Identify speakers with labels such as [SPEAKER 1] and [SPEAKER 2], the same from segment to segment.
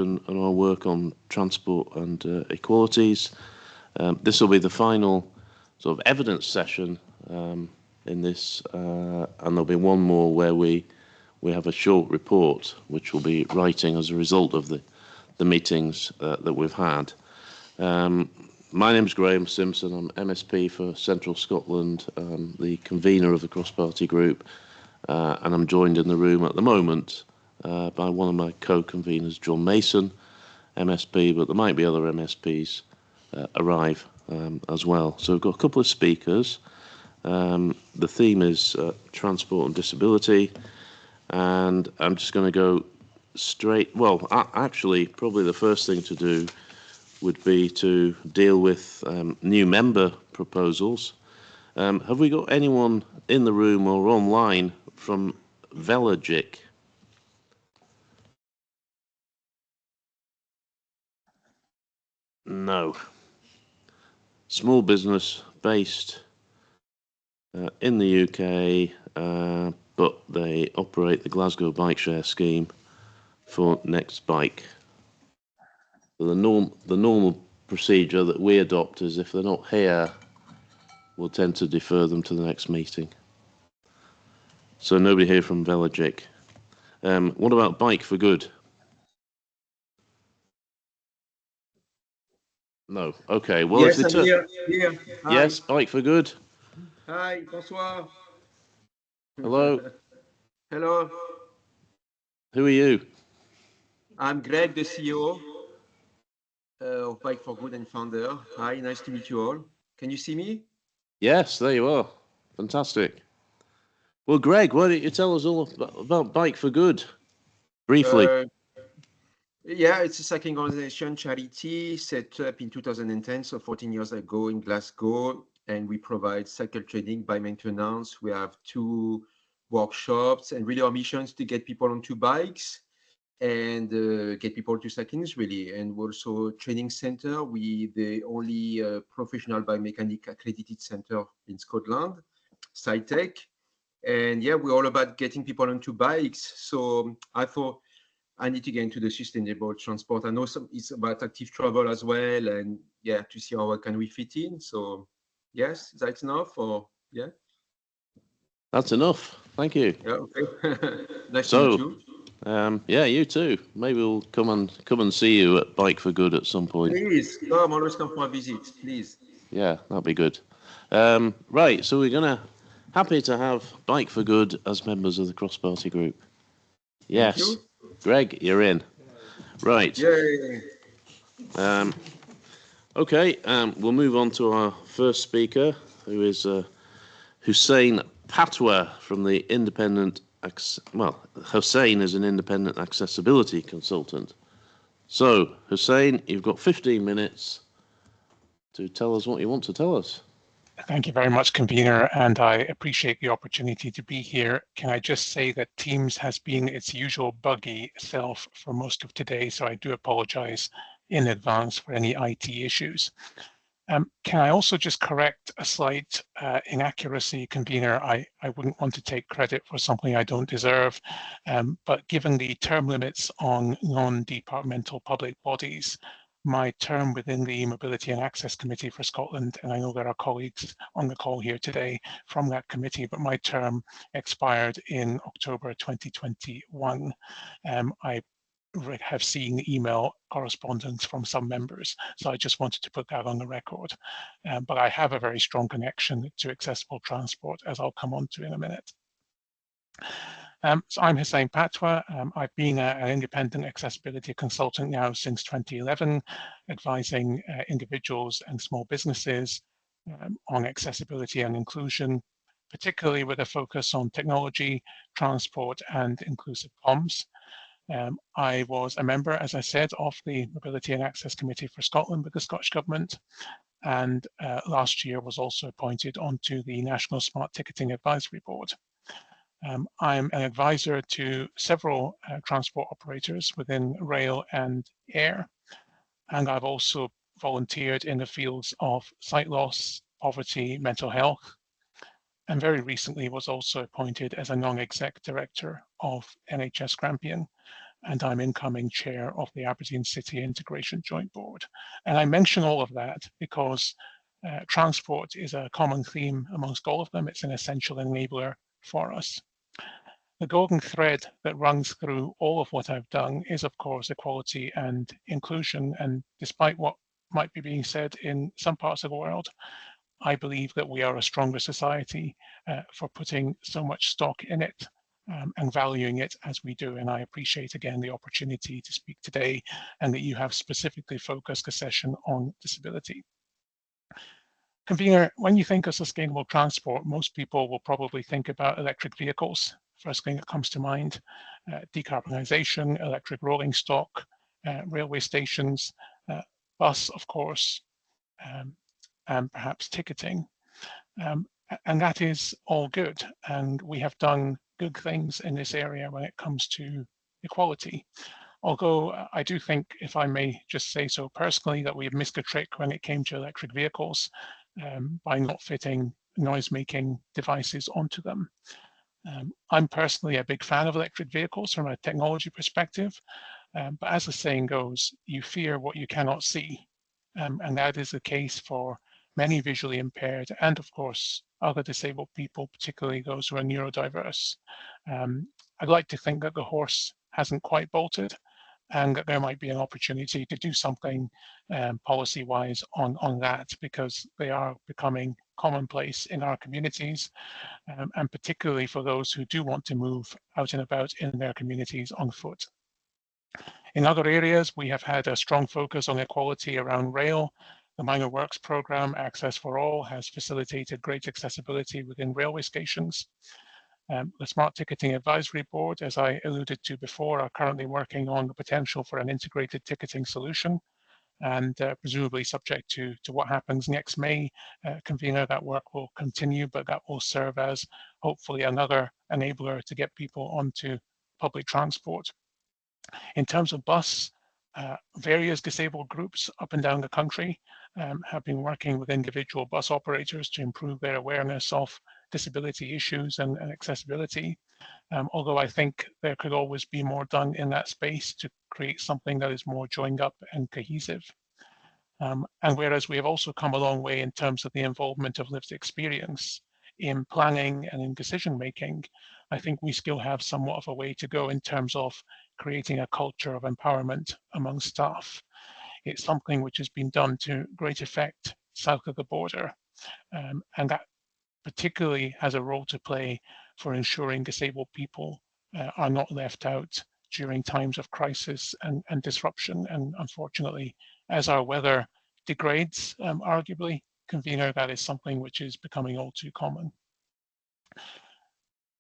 [SPEAKER 1] and our work on transport and equalities. This will be the final sort of evidence session in this, and there'll be one more where we have a short report which we'll be writing as a result of the meetings that we've had. My name's Graham Simpson. I'm MSP for Central Scotland, the convener of the cross-party group, and I'm joined in the room at the moment by one of my co-conveners, John Mason, MSP, but there might be other MSPs arrive as well. So we've got a couple of speakers. The theme is transport and disability, and I'm just going to go straight. Well, actually, probably the first thing to do would be to deal with new member proposals. Have we got anyone in the room or online from Velagic? No. Small business based in the UK, but they operate the Glasgow bike share scheme for Next Bike. The normal procedure that we adopt is if they're not here, we'll tend to defer them to the next meeting. So nobody here from Velagic. What about Bike for Good? No. Okay. Well,
[SPEAKER 2] yes, I'm here.
[SPEAKER 1] Yes, Bike for Good.
[SPEAKER 2] Hi, bonsoir.
[SPEAKER 1] Hello.
[SPEAKER 2] Hello.
[SPEAKER 1] Who are you?
[SPEAKER 2] I'm Greg, the CEO of Bike for Good and founder. Hi, nice to meet you all. Can you see me?
[SPEAKER 1] Yes, there you are. Fantastic. Well, Greg, why don't you tell us all about Bike for Good, briefly?
[SPEAKER 2] Yeah, it's a cycling organization, charity, set up in 2010, so 14 years ago in Glasgow, and we provide cycle training by maintenance. We have 2 workshops, and really our mission is to get people onto bikes and get people to cycling, really. And also training center, the only professional biomechanic accredited center in Scotland, SciTech. And yeah, we're all about getting people onto bikes. So I thought I need to get into the sustainable transport. I know it's about active travel as well, and yeah, to see how can we fit in. So yes, that's enough, or yeah?
[SPEAKER 1] That's enough. Thank you.
[SPEAKER 2] Yeah, okay. Nice to meet you.
[SPEAKER 1] Yeah, you too. Maybe we'll come and see you at Bike for Good at some point.
[SPEAKER 2] Please come, always come for a visit, please.
[SPEAKER 1] Yeah, that'd be good. Right, so we're happy to have Bike for Good as members of the cross-party group. Yes,
[SPEAKER 2] Thank you.
[SPEAKER 1] Greg, you're in. Right.
[SPEAKER 2] Yay.
[SPEAKER 1] Okay, we'll move on to our first speaker, who is Hussein Patwa from the Independent. Hussein is an independent accessibility consultant. So, Hussein, you've got 15 minutes to tell us what you want to tell us.
[SPEAKER 3] Thank you very much, convener, and I appreciate the opportunity to be here. Can I just say that Teams has been its usual buggy self for most of today, so I do apologize in advance for any IT issues. Can I also just correct a slight inaccuracy, convener? I wouldn't want to take credit for something I don't deserve, but given the term limits on non-departmental public bodies, my term within the Mobility and Access Committee for Scotland, and I know there are colleagues on the call here today from that committee, but my term expired in October 2021. I have seen email correspondence from some members, so I just wanted to put that on the record. But I have a very strong connection to accessible transport, as I'll come on to in a minute. So I'm Hussein Patwa. I've been an independent accessibility consultant now since 2011, advising individuals and small businesses on accessibility and inclusion, particularly with a focus on technology, transport, and inclusive comms. I was a member, as I said, of the Mobility and Access Committee for Scotland with the Scottish Government, and last year was also appointed onto the National Smart Ticketing Advisory Board. I'm an advisor to several transport operators within rail and air, and I've also volunteered in the fields of sight loss, poverty, mental health, and very recently was also appointed as a non-exec director of NHS Grampian, and I'm incoming chair of the Aberdeen City Integration Joint Board. And I mention all of that because transport is a common theme amongst all of them. It's an essential enabler for us. The golden thread that runs through all of what I've done is, of course, equality and inclusion. And despite what might be being said in some parts of the world, I believe that we are a stronger society for putting so much stock in it and valuing it as we do. And I appreciate, again, the opportunity to speak today and that you have specifically focused a session on disability. Convener, when you think of sustainable transport, most people will probably think about electric vehicles. First thing that comes to mind, decarbonisation, electric rolling stock, railway stations, bus, of course, and perhaps ticketing. And that is all good. And we have done good things in this area when it comes to equality. Although I do think, if I may just say so personally, that we have missed a trick when it came to electric vehicles by not fitting noise-making devices onto them. I'm personally a big fan of electric vehicles from a technology perspective, but as the saying goes, you fear what you cannot see. And that is the case for many visually impaired and, of course, other disabled people, particularly those who are neurodiverse. I'd like to think that the horse hasn't quite bolted and that there might be an opportunity to do something policy-wise on that, because they are becoming commonplace in our communities, and particularly for those who do want to move out and about in their communities on foot. In other areas, we have had a strong focus on equality around rail. The Minor Works Programme, Access for All, has facilitated great accessibility within railway stations. The Smart Ticketing Advisory Board, as I alluded to before, are currently working on the potential for an integrated ticketing solution, and presumably subject to what happens next May, convener, that work will continue, but that will serve as hopefully another enabler to get people onto public transport. In terms of bus, various disabled groups up and down the country have been working with individual bus operators to improve their awareness of disability issues and accessibility. Although I think there could always be more done in that space to create something that is more joined up and cohesive. And whereas we have also come a long way in terms of the involvement of lived experience in planning and in decision making, I think we still have somewhat of a way to go in terms of creating a culture of empowerment among staff. It's something which has been done to great effect south of the border, and that particularly has a role to play for ensuring disabled people are not left out during times of crisis and disruption. And unfortunately, as our weather degrades, arguably, convener, that is something which is becoming all too common.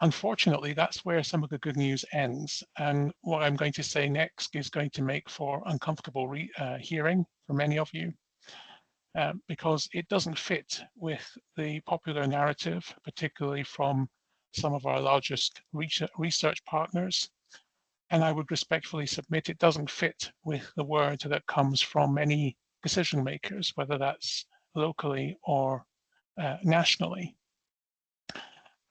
[SPEAKER 3] Unfortunately, that's where some of the good news ends. And what I'm going to say next is going to make for uncomfortable hearing for many of you, because it doesn't fit with the popular narrative, particularly from some of our largest research partners. And I would respectfully submit it doesn't fit with the word that comes from many decision makers, whether that's locally or nationally.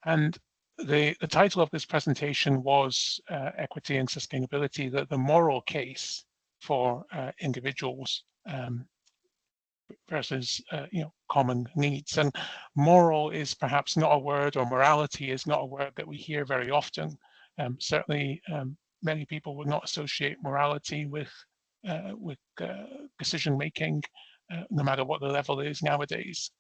[SPEAKER 3] And the title of this presentation was Equity and Sustainability, the moral case for individuals versus common needs. And moral is perhaps not a word, or morality is not a word that we hear very often. Certainly, many people would not associate morality with decision making, no matter what the level is nowadays.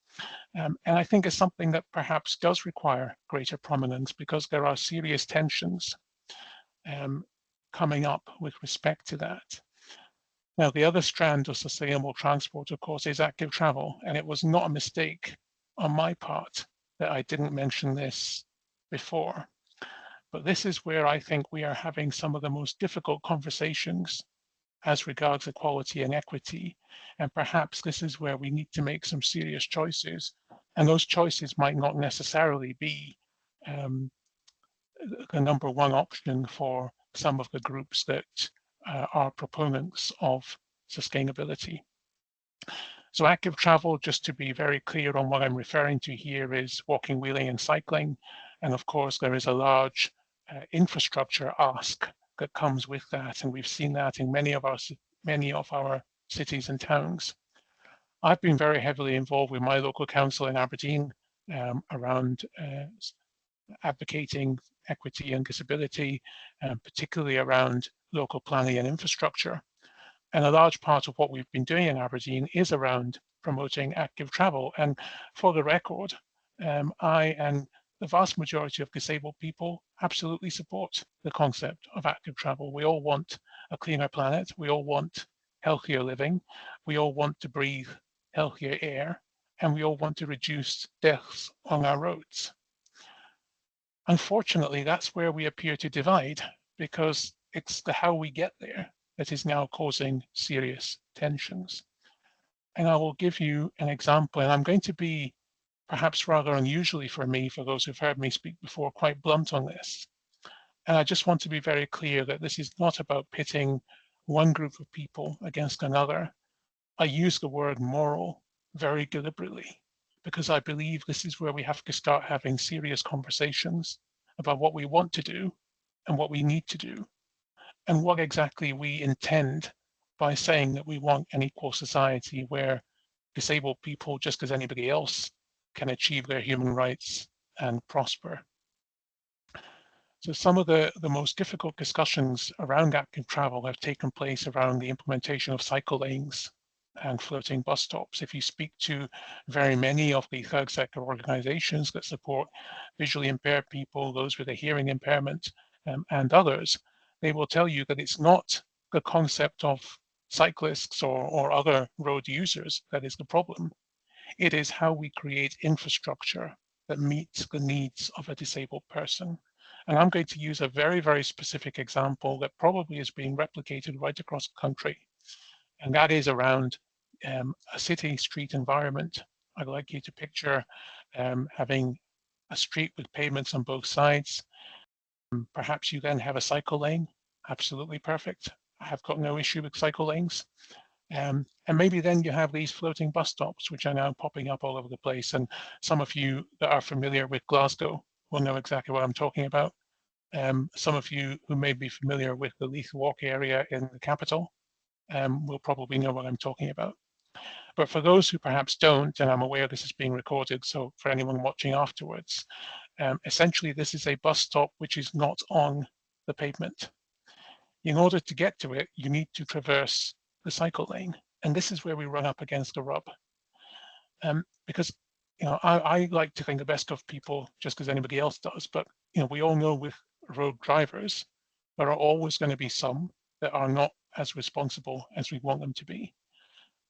[SPEAKER 3] And I think it's something that perhaps does require greater prominence, because there are serious tensions coming up with respect to that. Now, the other strand of sustainable transport, of course, is active travel. And it was not a mistake on my part that I didn't mention this before. But this is where I think we are having some of the most difficult conversations as regards equality and equity. And perhaps this is where we need to make some serious choices. And those choices might not necessarily be the number one option for some of the groups that are proponents of sustainability. So active travel, just to be very clear on what I'm referring to here, is walking, wheeling, and cycling. And of course, there is a large infrastructure ask that comes with that, and we've seen that in many of our cities and towns. I've been very heavily involved with my local council in Aberdeen around advocating equity and disability, particularly around local planning and infrastructure. And a large part of what we've been doing in Aberdeen is around promoting active travel. And for the record, I and the vast majority of disabled people absolutely support the concept of active travel. We all want a cleaner planet. We all want healthier living. We all want to breathe healthier air, and we all want to reduce deaths on our roads. Unfortunately, that's where we appear to divide, because it's the how we get there that is now causing serious tensions. And I will give you an example, and I'm going to be, perhaps rather unusually for me, for those who've heard me speak before, quite blunt on this. And I just want to be very clear that this is not about pitting one group of people against another. I use the word moral very deliberately, because I believe this is where we have to start having serious conversations about what we want to do and what we need to do, and what exactly we intend by saying that we want an equal society where disabled people, just as anybody else, can achieve their human rights and prosper. So some of the most difficult discussions around active travel have taken place around the implementation of cycle lanes and floating bus stops. If you speak to very many of the third sector organizations that support visually impaired people, those with a hearing impairment, and others, they will tell you that it's not the concept of cyclists or other road users that is the problem. It is how we create infrastructure that meets the needs of a disabled person. And I'm going to use a very, very specific example that probably is being replicated right across the country. And that is around a city street environment. I'd like you to picture having a street with pavements on both sides. Perhaps you then have a cycle lane. Absolutely perfect. I have got no issue with cycle lanes. And maybe then you have these floating bus stops, which are now popping up all over the place. And some of you that are familiar with Glasgow will know exactly what I'm talking about. Some of you who may be familiar with the Leith Walk area in the capital will probably know what I'm talking about. But for those who perhaps don't, and I'm aware this is being recorded, so for anyone watching afterwards, essentially this is a bus stop which is not on the pavement. In order to get to it, you need to traverse the cycle lane. And this is where we run up against a rub. Because I like to think the best of people just as anybody else does, but we all know with road drivers, there are always going to be some that are not as responsible as we want them to be.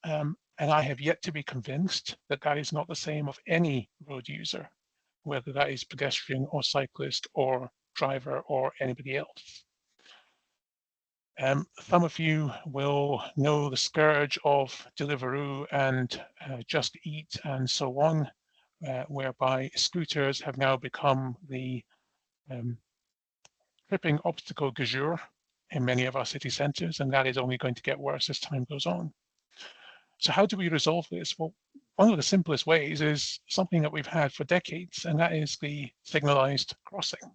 [SPEAKER 3] And I have yet to be convinced that that is not the same of any road user, whether that is pedestrian or cyclist or driver or anybody else. Some of you will know the scourge of Deliveroo and Just Eat and so on, whereby scooters have now become the tripping obstacle du jour in many of our city centres, and that is only going to get worse as time goes on. So how do we resolve this? Well, one of the simplest ways is something that we've had for decades, and that is the signalised crossing.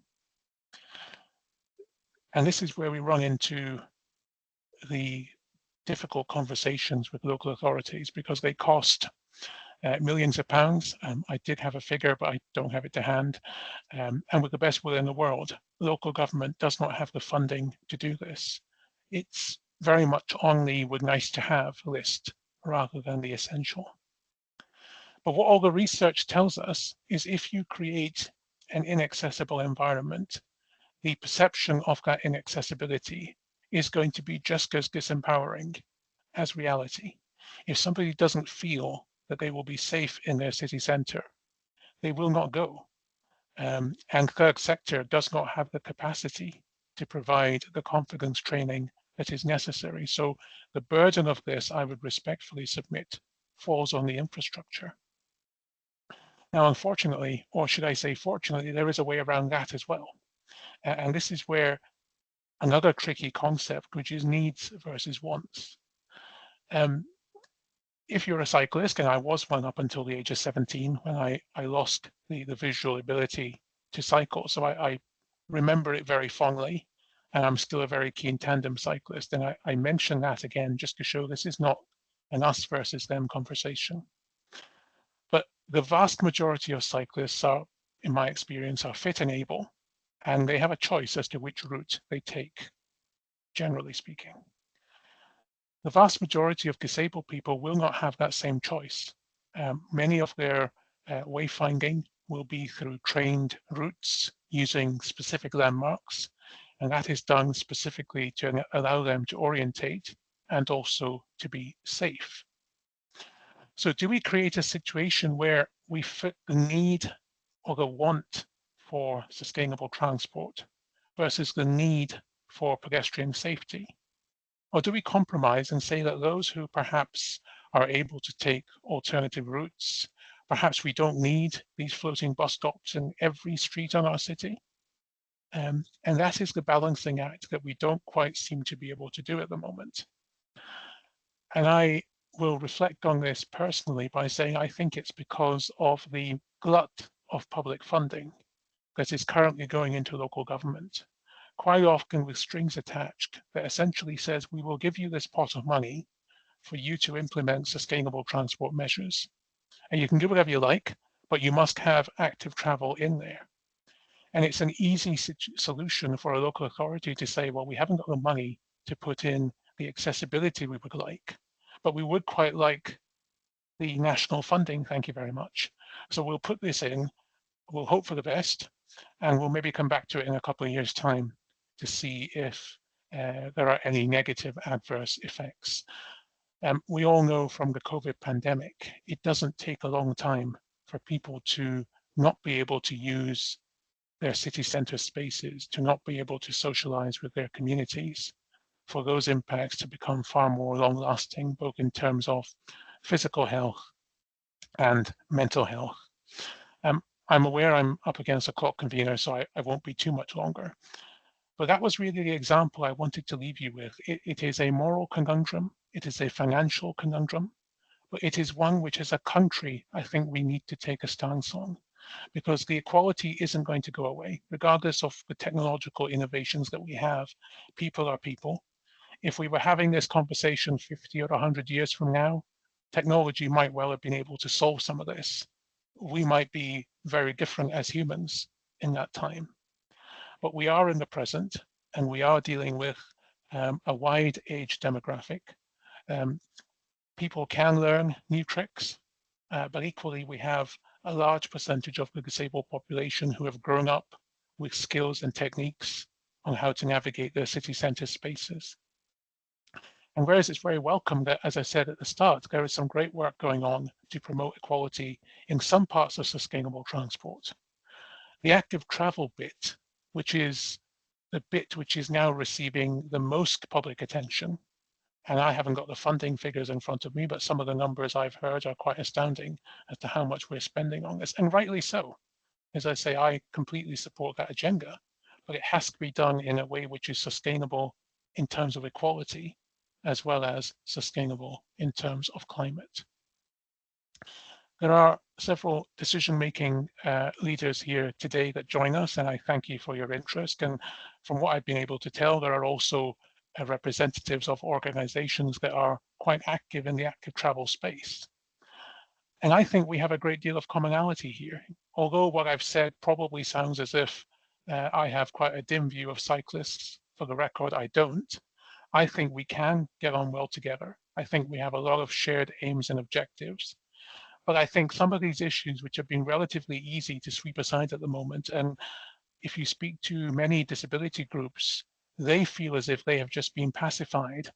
[SPEAKER 3] And this is where we run into the difficult conversations with local authorities, because they cost millions of pounds. I did have a figure, but I don't have it to hand. And with the best will in the world, local government does not have the funding to do this. It's very much on the would nice to have list rather than the essential. But what all the research tells us is if you create an inaccessible environment, the perception of that inaccessibility is going to be just as disempowering as reality. If somebody doesn't feel that they will be safe in their city centre, they will not go. And third sector does not have the capacity to provide the confidence training that is necessary. So the burden of this, I would respectfully submit, falls on the infrastructure. Now, unfortunately, or should I say fortunately, there is a way around that as well. And this is where another tricky concept, which is needs versus wants. If you're a cyclist, and I was one up until the age of 17 when I lost the visual ability to cycle, so I remember it very fondly. and I'm still a very keen tandem cyclist. And I mention that again just to show this is not an us versus them conversation. But the vast majority of cyclists are, in my experience, are fit and able, and they have a choice as to which route they take, generally speaking. The vast majority of disabled people will not have that same choice. Many of their wayfinding will be through trained routes using specific landmarks, and that is done specifically to allow them to orientate and also to be safe. So do we create a situation where we fit the need or the want for sustainable transport versus the need for pedestrian safety? Or do we compromise and say that those who perhaps are able to take alternative routes, perhaps we don't need these floating bus stops in every street on our city? And that is the balancing act that we don't quite seem to be able to do at the moment. And I will reflect on this personally by saying I think it's because of the glut of public funding that is currently going into local government, quite often with strings attached that essentially says, we will give you this pot of money for you to implement sustainable transport measures. And you can do whatever you like, but you must have active travel in there. And it's an easy solution for a local authority to say, well, we haven't got the money to put in the accessibility we would like, but we would quite like the national funding, thank you very much. So we'll put this in, we'll hope for the best, and we'll maybe come back to it in a couple of years' time to see if there are any negative adverse effects. We all know from the COVID pandemic, it doesn't take a long time for people to not be able to use their city centre spaces, to not be able to socialize with their communities, for those impacts to become far more long-lasting, both in terms of physical health and mental health. I'm aware I'm up against a clock, convener, so I won't be too much longer. But that was really the example I wanted to leave you with. It is a moral conundrum. It is a financial conundrum, but it is one which as a country, I think we need to take a stance on, because the equality isn't going to go away, regardless of the technological innovations that we have. People are people. If we were having this conversation 50 or 100 years from now, technology might well have been able to solve some of this. We might be very different as humans in that time. But we are in the present, and we are dealing with a wide age demographic. People can learn new tricks, but equally we have a large percentage of the disabled population who have grown up with skills and techniques on how to navigate their city centre spaces. And whereas it's very welcome that, as I said at the start, there is some great work going on to promote equality in some parts of sustainable transport, the active travel bit, which is the bit which is now receiving the most public attention, and I haven't got the funding figures in front of me, but some of the numbers I've heard are quite astounding as to how much we're spending on this, and rightly so. As I say, I completely support that agenda, but it has to be done in a way which is sustainable in terms of equality, as well as sustainable in terms of climate. There are several decision-making leaders here today that join us, and I thank you for your interest. And from what I've been able to tell, there are also representatives of organizations that are quite active in the active travel space. And I think we have a great deal of commonality here. Although what I've said probably sounds as if I have quite a dim view of cyclists, for the record, I don't. I think we can get on well together. I think we have a lot of shared aims and objectives. But I think some of these issues, which have been relatively easy to sweep aside at the moment, and if you speak to many disability groups, they feel as if they have just been pacified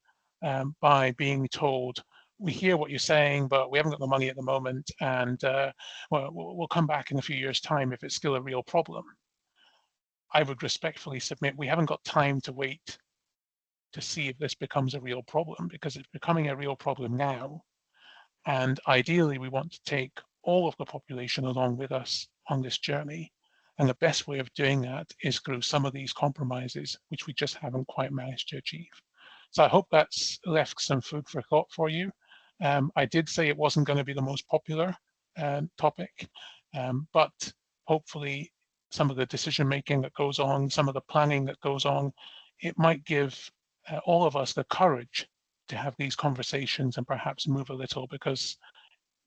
[SPEAKER 3] by being told, we hear what you're saying, but we haven't got the money at the moment, and well, we'll come back in a few years' time if it's still a real problem. I would respectfully submit we haven't got time to wait to see if this becomes a real problem, because it's becoming a real problem now. And ideally, we want to take all of the population along with us on this journey. And the best way of doing that is through some of these compromises, which we just haven't quite managed to achieve. So I hope that's left some food for thought for you. I did say it wasn't going to be the most popular topic, but hopefully some of the decision making that goes on, some of the planning that goes on it might give all of us the courage to have these conversations and perhaps move a little, because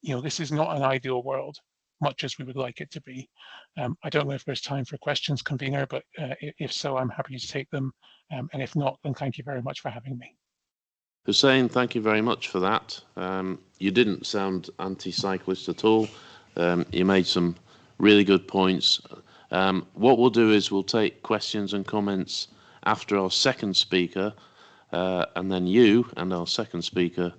[SPEAKER 3] this is not an ideal world, much as we would like it to be. I don't know if there's time for questions, convener, but if so, I'm happy to take them. And if not, then thank you very much for having me.
[SPEAKER 1] Hussein, thank you very much for that. You didn't sound anti-cyclist at all. You made some really good points. What we'll do is we'll take questions and comments after our second speaker, and then you and our second speaker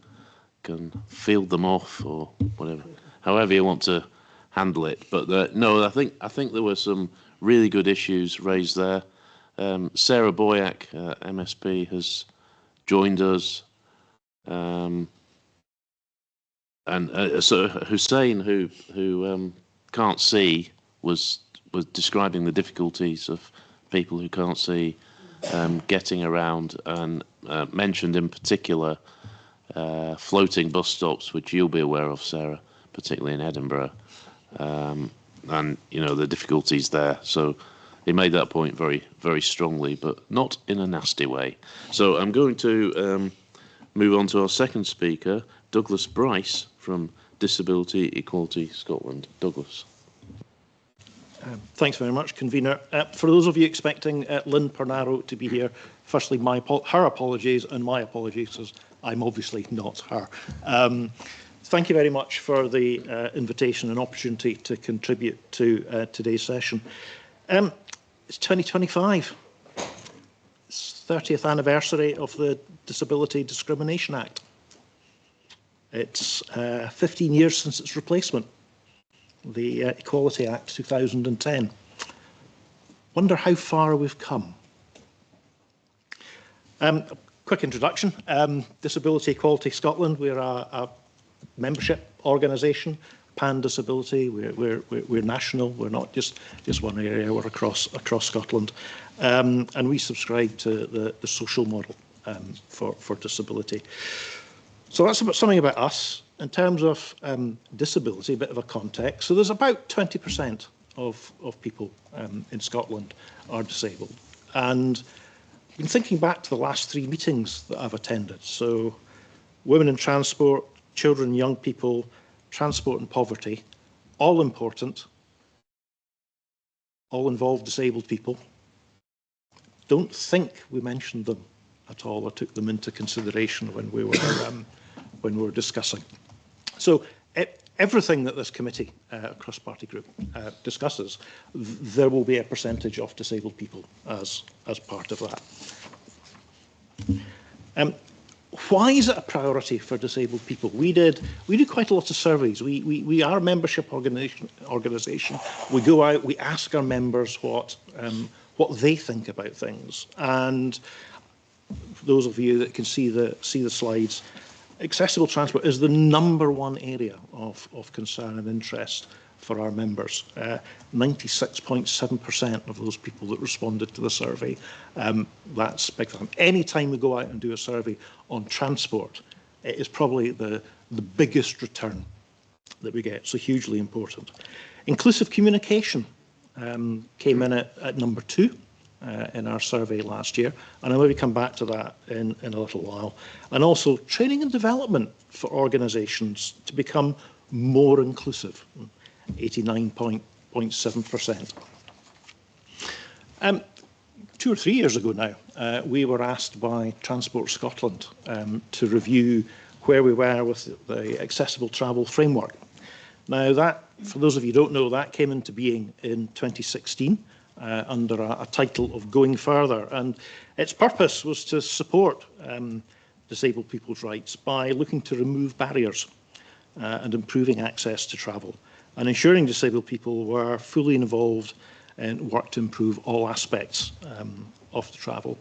[SPEAKER 1] can field them off or whatever, however you want to handle it. But no, I think there were some really good issues raised there. Sarah Boyack, MSP, has joined us. And so Hussein, who can't see, was describing the difficulties of people who can't see getting around, and mentioned in particular floating bus stops, which you'll be aware of, Sarah, particularly in Edinburgh, and the difficulties there. So he made that point very, very strongly, but not in a nasty way. So I'm going to move on to our second speaker, Douglas Bryce from Disability Equality Scotland. Douglas.
[SPEAKER 4] Thanks very much, convener. For those of you expecting Lynn Pernaro to be here, firstly, her apologies and my apologies, as I'm obviously not her. Thank you very much for the invitation and opportunity to contribute to today's session. It's 2025. It's 30th anniversary of the Disability Discrimination Act. It's 15 years since its replacement, the Equality Act 2010. Wonder how far we've come. Quick introduction. Disability Equality Scotland, we're a membership organisation, pan-disability, we're national, we're not just one area, we're across Scotland. And we subscribe to the social model for disability. So that's something about us. In terms of disability, a bit of a context. So there's about 20% of people in Scotland are disabled. And I've been thinking back to the last 3 meetings that I've attended. So women in transport, children, young people, transport and poverty, all important, all involve disabled people. Don't think we mentioned them at all or took them into consideration when we were discussing. So everything that this committee, cross-party group, discusses, there will be a percentage of disabled people as part of that. Why is it a priority for disabled people? We do quite a lot of surveys. We are a membership organisation. We go out, we ask our members what they think about things. And for those of you that can see the slides, accessible transport is the #1 area of concern and interest for our members. 96.7% of those people that responded to the survey, that's big for them. Any time we go out and do a survey on transport, it is probably the biggest return that we get, so hugely important. Inclusive communication came in at #2 in our survey last year, and I'll maybe come back to that in a little while. And also training and development for organisations to become more inclusive, 89.7%. 2 or 3 years ago now, we were asked by Transport Scotland to review where we were with the Accessible Travel Framework. Now that, for those of you who don't know, that came into being in 2016 under a title of Going Further, and its purpose was to support disabled people's rights by looking to remove barriers and improving access to travel, and ensuring disabled people were fully involved in work to improve all aspects of the travel.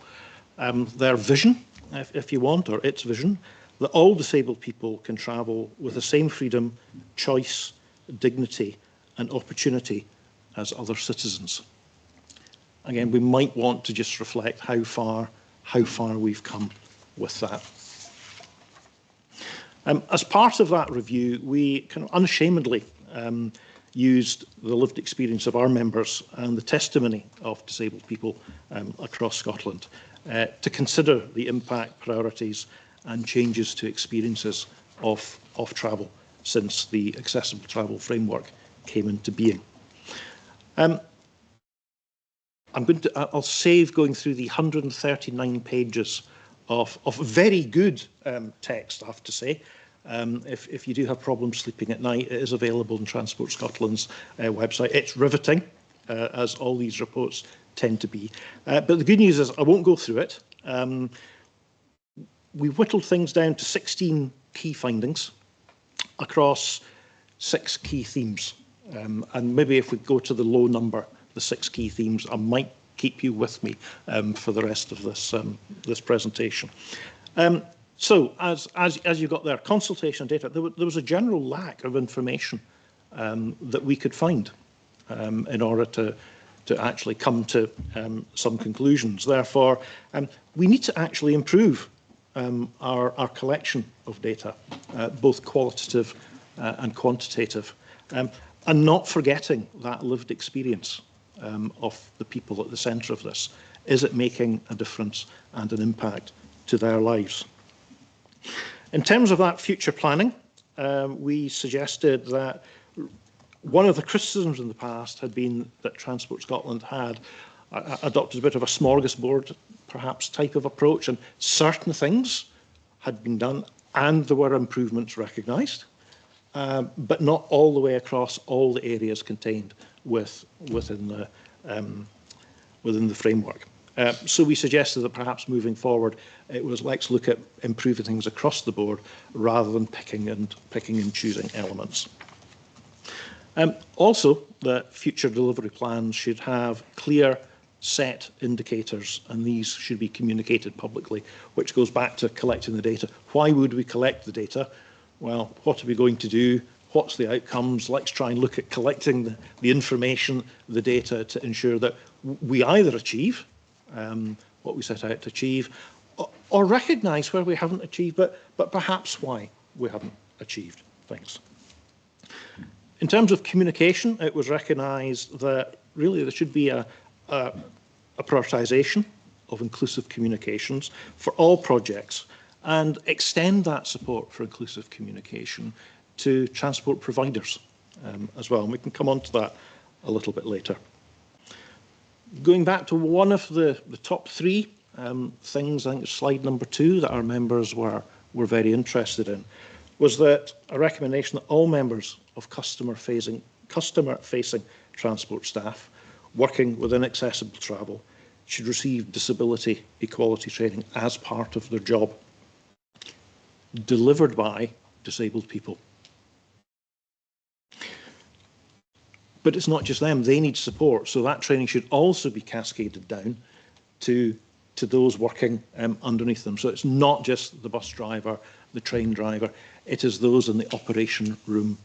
[SPEAKER 4] Their vision, if you want, or its vision, that all disabled people can travel with the same freedom, choice, dignity and opportunity as other citizens. Again, we might want to just reflect how far we've come with that. As part of that review, we kind of unashamedly used the lived experience of our members and the testimony of disabled people across Scotland. to consider the impact, priorities and changes to experiences of travel since the Accessible Travel Framework came into being. I'll save going through the 139 pages of very good text, I have to say. If you do have problems sleeping at night, it is available on Transport Scotland's website. It's riveting, as all these reports tend to be. But the good news is I won't go through it. We whittled things down to 16 key findings across 6 key themes. And maybe if we go to the low number, the 6 key themes, I might keep you with me for the rest of this this presentation. So, as you got there, consultation data, there was a general lack of information that we could find in order to actually come to some conclusions. Therefore, we need to actually improve our collection of data, both qualitative and quantitative, and not forgetting that lived experience of the people at the centre of this. Is it making a difference and an impact to their lives? In terms of that future planning, we suggested that one of the criticisms in the past had been that Transport Scotland had adopted a bit of a smorgasbord, perhaps, type of approach, and certain things had been done and there were improvements recognised, but not all the way across all the areas contained within the framework. So we suggested that perhaps moving forward, it was let's look at improving things across the board rather than picking and choosing elements. Also, the future delivery plans should have clear set indicators, and these should be communicated publicly, which goes back to collecting the data. Why would we collect the data? Well, what are we going to do? What's the outcomes? Let's try and look at collecting the information, the data, to ensure that we either achieve what we set out to achieve, or recognise where we haven't achieved, but perhaps why we haven't achieved things. In terms of communication, it was recognised that really there should be a prioritisation of inclusive communications for all projects and extend that support for inclusive communication to transport providers as well. And we can come on to that a little bit later. Going back to one of the top 3 things, I think it's slide number 2, that our members were very interested in, was that a recommendation that all members of customer-facing transport staff working within accessible travel should receive disability equality training as part of their job, delivered by disabled people. But it's not just them, they need support, so that training should also be cascaded down to those working underneath them. So it's not just the bus driver, the train driver, it is those in the operation room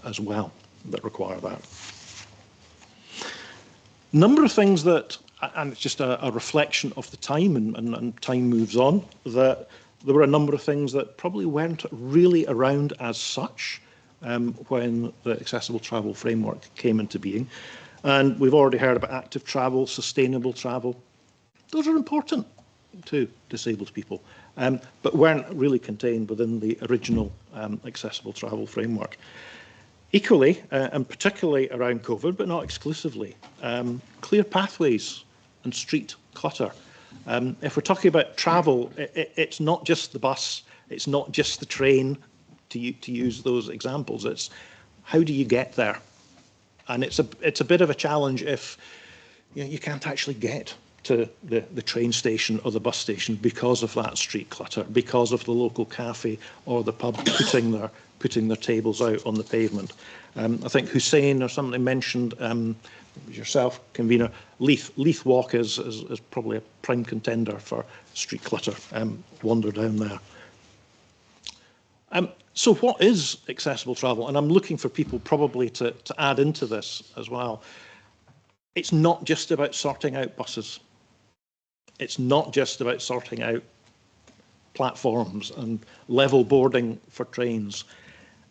[SPEAKER 4] as well that require that. Number of things that, and it's just a reflection of the time, and time moves on, that there were a number of things that probably weren't really around as such when the Accessible Travel Framework came into being. And we've already heard about active travel, sustainable travel. Those are important to disabled people, but weren't really contained within the original Accessible Travel Framework. Equally, and particularly around COVID, but not exclusively, clear pathways and street clutter. If we're talking about travel, it's not just the bus, it's not just the train, to use those examples. It's how do you get there? And it's a bit of a challenge if you can't actually get to the train station or the bus station because of that street clutter, because of the local cafe or the pub putting their tables out on the pavement. I think Hussein or somebody mentioned, yourself, convener, Leith Walk is probably a prime contender for street clutter. Wander down there. So what is accessible travel? And I'm looking for people probably to add into this as well. It's not just about sorting out buses. It's not just about sorting out platforms and level boarding for trains.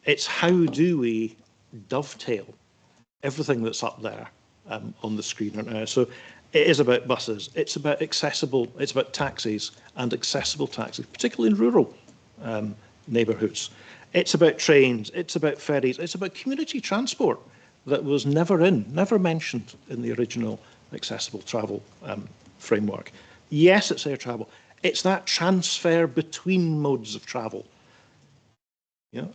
[SPEAKER 4] It's how do we dovetail everything that's up there on the screen right now. So It is about buses. It's about it's about taxis and accessible taxis, particularly in rural neighbourhoods. It's about trains. It's about ferries. It's about community transport that was never mentioned in the original accessible travel framework. Yes, it's air travel. It's that transfer between modes of travel. You know,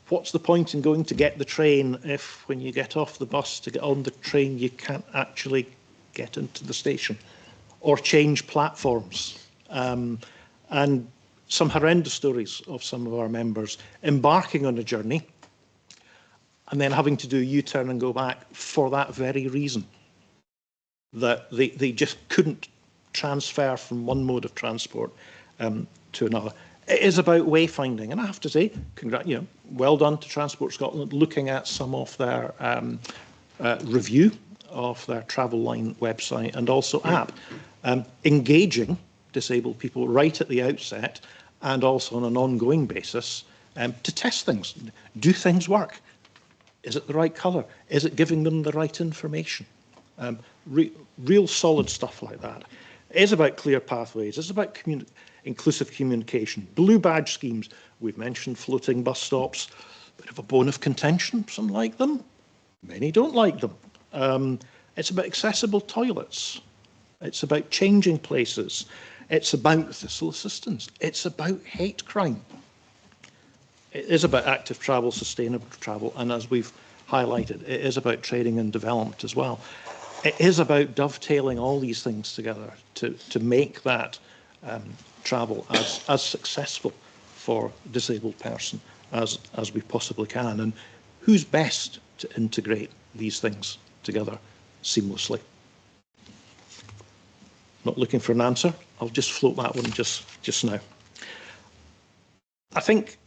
[SPEAKER 4] what's the point in going to get the train if, when you get off the bus to get on the train, you can't actually get into the station or change platforms? And some horrendous stories of some of our members embarking on a journey and then having to do a U-turn and go back for that very reason, that they just couldn't transfer from one mode of transport to another. It is about wayfinding, and I have to say, well done to Transport Scotland looking at some of their review of their Travel Line website and also app, engaging disabled people right at the outset and also on an ongoing basis to test things. Do things work? Is it the right colour? Is it giving them the right information? Real solid stuff like that. It is about clear pathways. It's about inclusive communication. Blue badge schemes. We've mentioned floating bus stops. Bit of a bone of contention. Some like them. Many don't like them. It's about accessible toilets. It's about changing places. It's about thistle assistance. It's about hate crime. It is about active travel, sustainable travel, and as we've highlighted, it is about training and development as well. It is about dovetailing all these things together to make that travel as successful for a disabled person as we possibly can. And who's best to integrate these things together seamlessly? Not looking for an answer. I'll just float that one just now. I think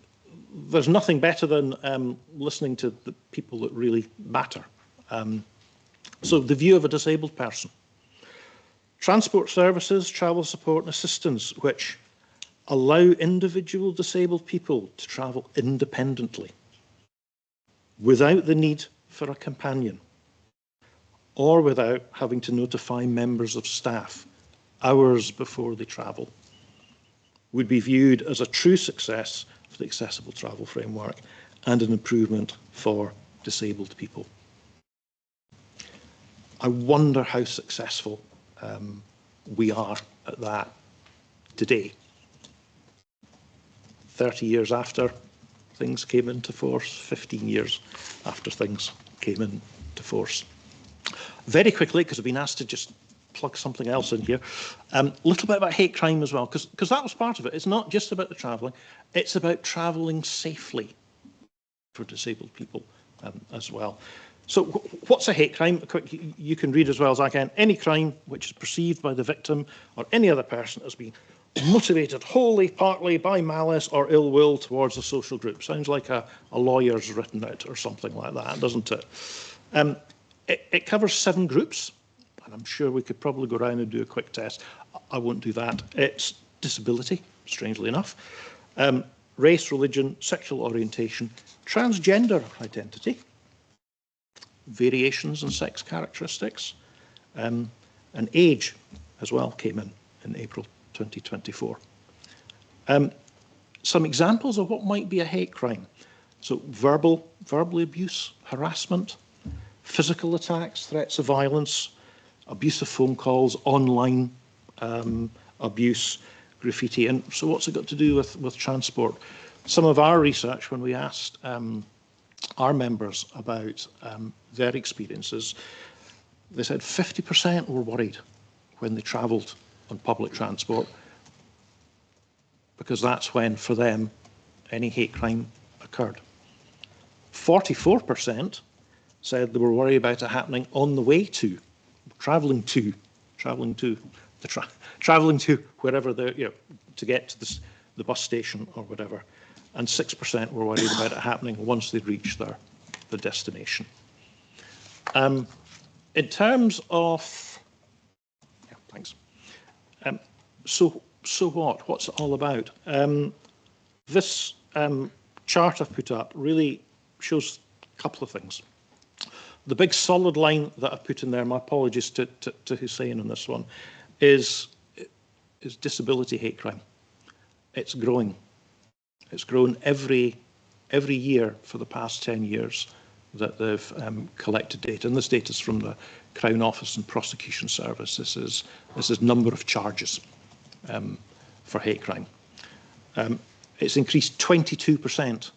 [SPEAKER 4] there's nothing better than listening to the people that really matter. So the view of a disabled person. Transport services, travel support and assistance, which allow individual disabled people to travel independently without the need for a companion or without having to notify members of staff hours before they travel, would be viewed as a true success for the accessible travel framework and an improvement for disabled people. I wonder how successful we are at that today, 30 years after things came into force, 15 years after things came into force. Very quickly, because I've been asked to just plug something else in here, a little bit about hate crime as well, because that was part of it. It's not just about the travelling, it's about travelling safely for disabled people as well. So what's a hate crime? You can read as well as I can. Any crime which is perceived by the victim or any other person as being motivated wholly, partly by malice or ill will towards a social group. Sounds like a lawyer's written it or something like that, doesn't it? It covers 7 groups, and I'm sure we could probably go around and do a quick test. I won't do that. It's disability, strangely enough, race, religion, sexual orientation, transgender identity, variations in sex characteristics, and age as well came in April 2024. Some examples of what might be a hate crime. So verbal abuse, harassment, physical attacks, threats of violence, abusive phone calls, online abuse, graffiti. And so what's it got to do with transport? Some of our research, when we asked our members about their experiences, they said 50% were worried when they travelled on public transport, because that's when, for them, any hate crime occurred. 44% said they were worried about it happening on the way to, travelling to wherever they're, to get to the bus station or whatever. And 6% were worried about it happening once they'd reached their destination. In terms of, thanks. So what's it all about? This chart I've put up really shows a couple of things. the big solid line that I put in there, my apologies to Hussein on this one, is disability hate crime. It's growing. It's grown every year for the past 10 years that they've collected data. And this data is from the Crown Office and Prosecution Service. This is number of charges for hate crime. It's increased 22%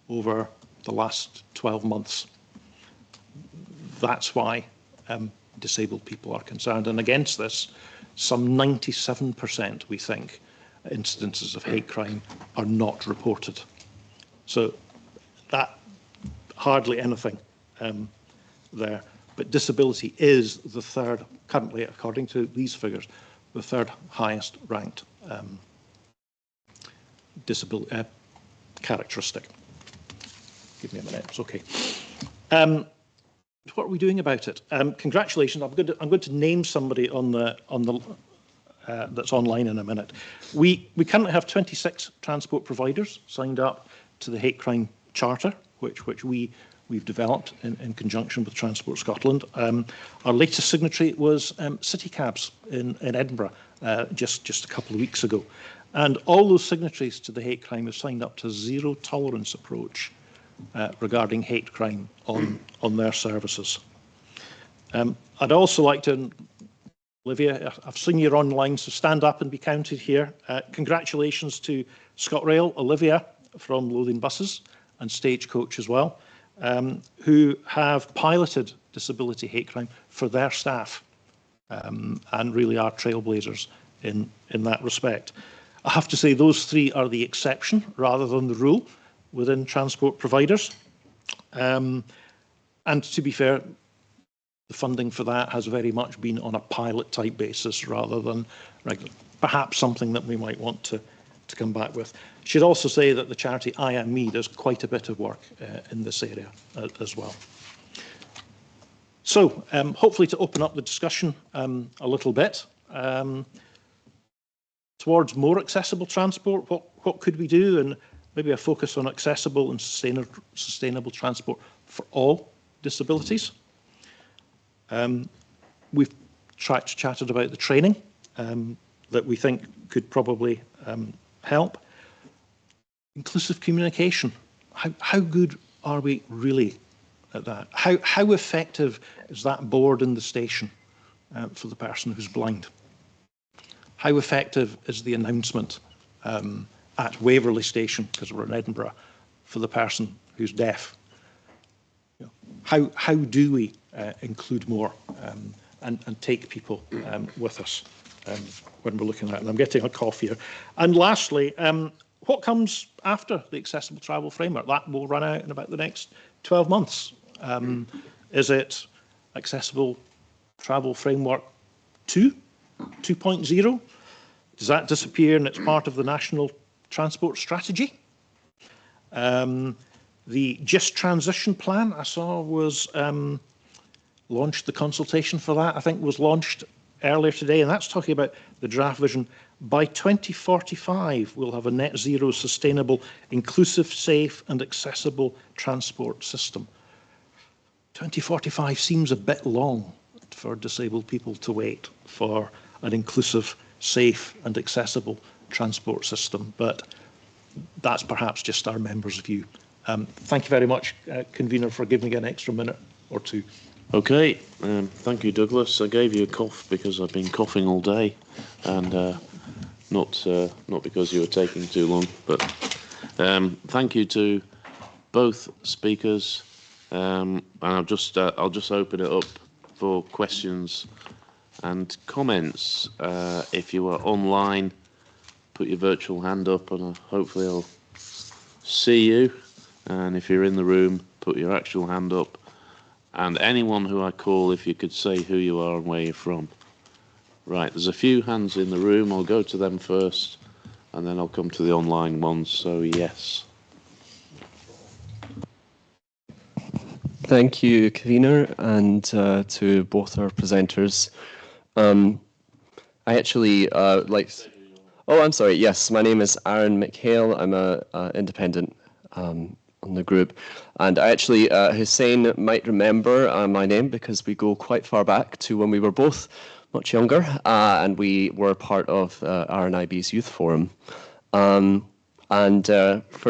[SPEAKER 4] over the last 12 months. That's why disabled people are concerned. And against this, some 97%, we think, instances of hate crime are not reported. So that hardly anything there. But disability is the third, currently, according to these figures, the third highest ranked disability characteristic. Give me a minute, it's okay. What are we doing about it? Congratulations! I'm going to name somebody on the that's online in a minute. We currently have 26 transport providers signed up to the Hate Crime Charter, which we've developed in conjunction with Transport Scotland. Our latest signatory was City Cabs in Edinburgh just a couple of weeks ago. And all those signatories to the hate crime have signed up to a zero tolerance approach regarding hate crime on their services. I'd also like to, Olivia, I've seen you online, so stand up and be counted here. Congratulations to ScotRail, Olivia from Lothian Buses, and Stagecoach as well, who have piloted disability hate crime for their staff and really are trailblazers in that respect. I have to say those three are the exception rather than the rule within transport providers. And to be fair, the funding for that has very much been on a pilot type basis rather than regular. Perhaps something that we might want to come back with. I should also say that the charity I Am Me does quite a bit of work in this area as well. So hopefully to open up the discussion a little bit, towards more accessible transport, what could we do? And maybe a focus on accessible and sustainable transport for all disabilities. We've chatted about the training that we think could probably help. Inclusive communication. How good are we really at that? How effective is that board in the station for the person who's blind? How effective is the announcement at Waverley Station, because we're in Edinburgh, for the person who's deaf? You know, how do we include more and take people with us when we're looking at it? And I'm getting a cough here. And lastly, what comes after the Accessible Travel Framework? That will run out in about the next 12 months. Is it Accessible Travel Framework 2.0? Does that disappear and it's part of the National Transport Strategy? The Just Transition Plan I saw was launched, the consultation for that I think was launched earlier today, and that's talking about the draft vision. By 2045 we'll have a net zero, sustainable, inclusive, safe and accessible transport system. 2045 seems a bit long for disabled people to wait for an inclusive, safe and accessible transport system, but that's perhaps just our members' view. Thank you very much, Convener, for giving me an extra minute or two.
[SPEAKER 1] Okay, thank you, Douglas. I gave you a cough because I've been coughing all day, and not because you were taking too long. But thank you to both speakers, and I'll just open it up for questions and comments. If you are online, put your virtual hand up, and hopefully I'll see you. And if you're in the room, put your actual hand up. And anyone who I call, if you could say who you are and where you're from. Right, there's a few hands in the room. I'll go to them first, and then I'll come to the online ones. So, yes.
[SPEAKER 5] Thank you, Convener, and to both our presenters. I actually like... Oh, I'm sorry. Yes, my name is Aaron McHale. I'm an independent on the group. And I actually, Hussein might remember my name because we go quite far back to when we were both much younger, and we were part of RNIB's Youth Forum. For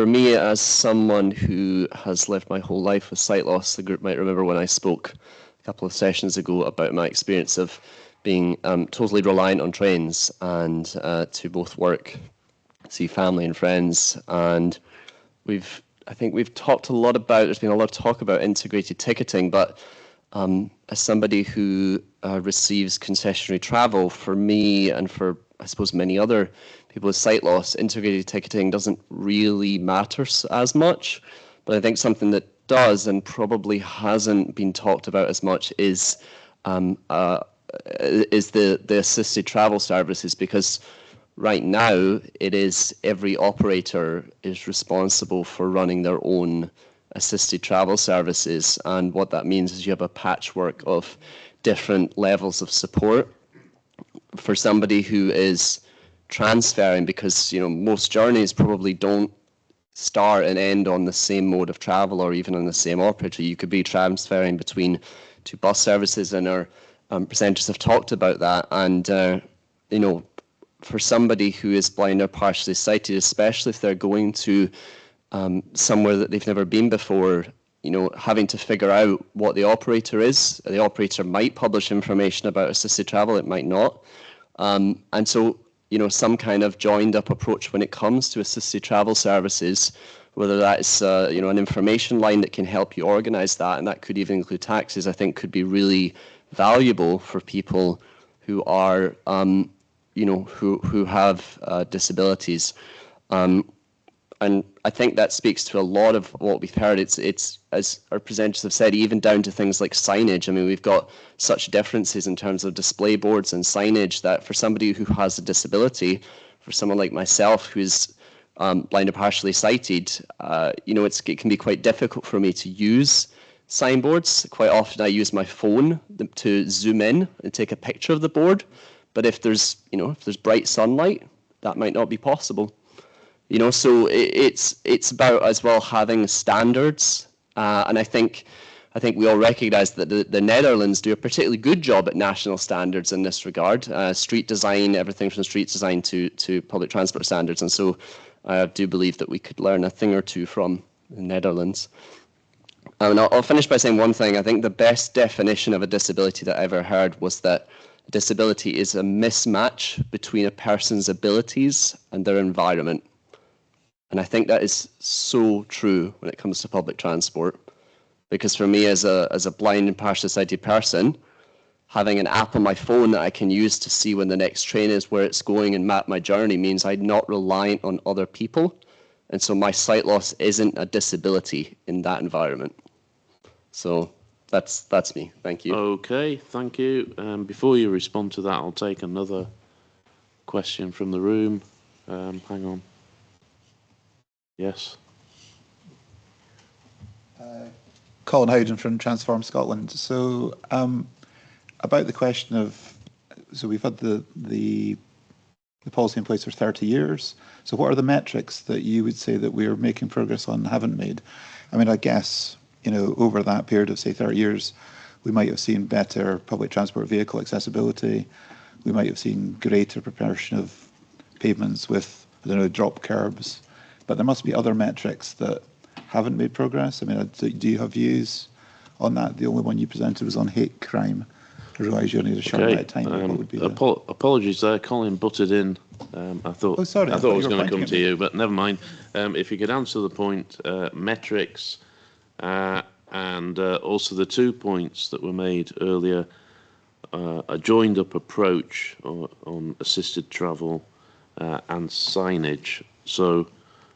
[SPEAKER 5] me, as someone who has lived my whole life with sight loss, the group might remember when I spoke a couple of sessions ago about my experience of being totally reliant on trains and to both work, see family and friends. And I think we've talked a lot about, there's been a lot of talk about integrated ticketing, but as somebody who receives concessionary travel, for me and for, I suppose, many other people with sight loss, integrated ticketing doesn't really matter as much. But I think something that does and probably hasn't been talked about as much is the assisted travel services, because right now it is every operator is responsible for running their own assisted travel services, and what that means is you have a patchwork of different levels of support for somebody who is transferring, because most journeys probably don't start and end on the same mode of travel or even on the same operator. You could be transferring between two bus services, and our presenters have talked about that. And for somebody who is blind or partially sighted, especially if they're going to somewhere that they've never been before, having to figure out what the operator is. The operator might publish information about assisted travel, it might not. And so, some kind of joined up approach when it comes to assisted travel services, whether that's, an information line that can help you organize that, and that could even include taxis, I think could be really valuable for people who are, who have disabilities. And I think that speaks to a lot of what we've heard. It's as our presenters have said, even down to things like signage. I mean, we've got such differences in terms of display boards and signage that for somebody who has a disability, for someone like myself who's blind or partially sighted, it can be quite difficult for me to use signboards. Quite often I use my phone to zoom in and take a picture of the board. But if there's bright sunlight, that might not be possible. So it's about as well having standards, and I think we all recognise that the Netherlands do a particularly good job at national standards in this regard. Street design, everything from street design to public transport standards, and so I do believe that we could learn a thing or two from the Netherlands. And I'll finish by saying one thing. I think the best definition of a disability that I ever heard was that a disability is a mismatch between a person's abilities and their environment. And I think that is so true when it comes to public transport, because for me as a blind and partially sighted person, having an app on my phone that I can use to see when the next train is, where it's going, and map my journey means I'm not reliant on other people. And so my sight loss isn't a disability in that environment. So that's me. Thank you.
[SPEAKER 1] Okay, thank you. Before you respond to that, I'll take another question from the room. Hang on. Yes.
[SPEAKER 6] Colin Howden from Transform Scotland. So about the question of, so we've had the policy in place for 30 years. So what are the metrics that you would say that we're making progress on and haven't made? I mean, I guess, over that period of, say, 30 years, we might have seen better public transport vehicle accessibility. We might have seen greater proportion of pavements with, drop curbs. But there must be other metrics that haven't made progress. I mean, do you have views on that? The only one you presented was on hate crime. I realise you only had a short amount of time. What would be
[SPEAKER 1] apologies there, Colin butted in. I thought I was going to come to you, but never mind. If you could answer the point, metrics, and also the 2 points that were made earlier, a joined-up approach on assisted travel and signage. So,